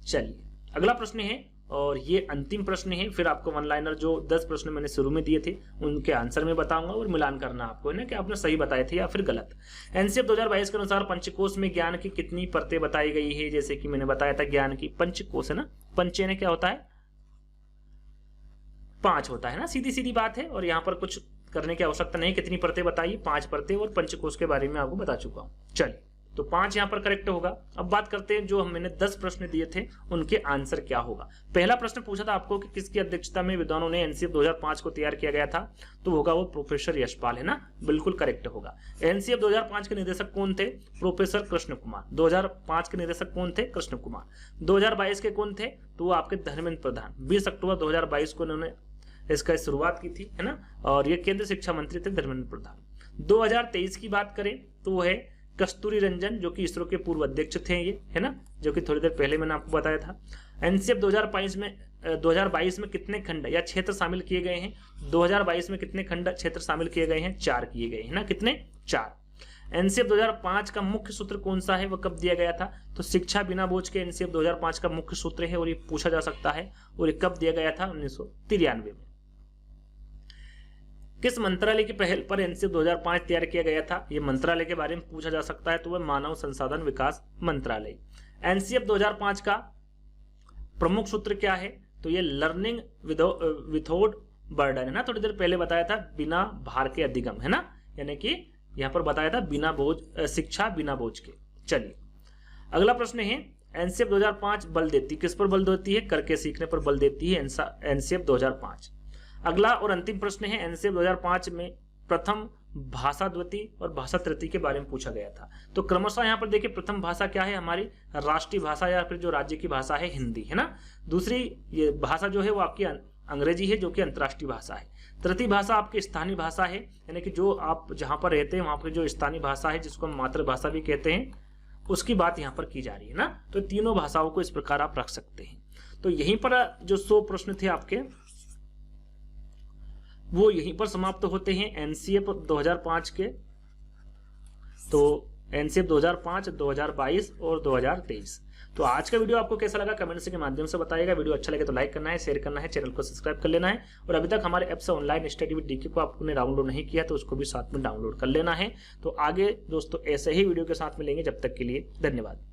चलिए अगला प्रश्न है और ये अंतिम प्रश्न है। फिर आपको वन लाइनर जो 10 प्रश्न मैंने शुरू में दिए थे उनके आंसर में बताऊंगा और मिलान करना आपको, है ना, कि आपने सही बताए थे या फिर गलत। एनसीएफ 2022 के अनुसार पंचकोश में ज्ञान की कितनी परतें बताई गई है। जैसे कि मैंने बताया था ज्ञान की पंचकोश है ना, पंचे ने क्या होता है 5 होता है ना, सीधी सीधी बात है। और यहाँ पर कुछ करने की आवश्यकता नहीं, कितनी परतें बताइए, 5 परतें, और पंचकोश के बारे में आपको बता चुका हूं। चलिए तो 5 यहाँ पर करेक्ट होगा। अब बात करते हैं जो मैंने 10 प्रश्न दिए थे उनके आंसर क्या होगा। पहला प्रश्न पूछा था आपको कि किसकी अध्यक्षता में विद्वानों ने एनसीएफ 2005 को तैयार किया गया था, तो होगा वो प्रोफेसर यशपाल, है ना, बिल्कुल करेक्ट होगा। एनसीएफ 2005 के निदेशक कौन थे, प्रोफेसर कृष्ण कुमार। 2005 के निदेशक कौन थे, कृष्ण कुमार। 2022 के कौन थे तो वो आपके धर्मेंद्र प्रधान। 20 अक्टूबर 2022 को उन्होंने इसका शुरुआत की थी, है ना, और ये केंद्रीय शिक्षा मंत्री थे धर्मेंद्र प्रधान। 2023 की बात करें तो वो है कस्तूरी रंजन, जो कि इसरो के पूर्व अध्यक्ष थे ये, है ना, जो कि थोड़ी देर पहले मैंने आपको बताया था। एनसीएफ 2022 में कितने खंड या क्षेत्र शामिल किए गए हैं। 2022 में कितने खंड क्षेत्र शामिल किए गए हैं, 4 किए गए हैं ना, कितने 4। एनसीएफ 2005 का मुख्य सूत्र कौन सा है, वह कब दिया गया था, तो शिक्षा बिना बोझ के एनसीएफ 2005 का मुख्य सूत्र है और ये पूछा जा सकता है। और ये कब दिया गया था, 1993 में। किस मंत्रालय की पहल पर एनसीएफ 2005 तैयार किया गया था, यह मंत्रालय के बारे में पूछा जा सकता है, तो वह मानव संसाधन विकास मंत्रालय। एनसीएफ 2005 का प्रमुख सूत्र क्या है, तो ये लर्निंग विदाउट बर्डन, है ना, थोड़ी देर पहले बताया था बिना भार के अधिगम, है ना, यानी कि यहाँ पर बताया था बिना बोझ शिक्षा बिना बोझ के। चलिए अगला प्रश्न है, एनसीएफ 2005 बल देती, किस पर बल देती है? कर के सीखने पर बल देती है एनसीएफ 2005। अगला और अंतिम प्रश्न है, एनसीएफ 2005 में प्रथम भाषा द्वितीय और भाषा तृतीय के बारे में पूछा गया था। तो क्रमशः यहाँ पर देखिए, प्रथम भाषा क्या है? हमारी राष्ट्रीय भाषा या फिर जो राज्य की भाषा है हिंदी, है ना। दूसरी ये भाषा जो है वो आपकी अंग्रेजी है, जो कि अंतर्राष्ट्रीय भाषा है। तृतीय भाषा आपकी स्थानीय भाषा है, यानी कि जो आप जहाँ पर रहते हैं वहाँ पर जो स्थानीय भाषा है, जिसको हम मातृभाषा भी कहते हैं, उसकी बात यहाँ पर की जा रही है ना। तो तीनों भाषाओं को इस प्रकार आप रख सकते हैं। तो यहीं पर जो 100 प्रश्न थे आपके, वो यहीं पर समाप्त होते हैं एनसीएफ 2005 के। तो एनसीएफ 2005, 2022 और 2023। तो आज का वीडियो आपको कैसा लगा कमेंट्स के माध्यम से बताइएगा। वीडियो अच्छा लगे तो लाइक करना है, शेयर करना है, चैनल को सब्सक्राइब कर लेना है। और अभी तक हमारे ऐप से ऑनलाइन स्टडी विद डीके को आपने डाउनलोड नहीं किया तो उसको भी साथ में डाउनलोड कर लेना है। तो आगे दोस्तों ऐसे ही वीडियो के साथ मिलेंगे, जब तक के लिए धन्यवाद।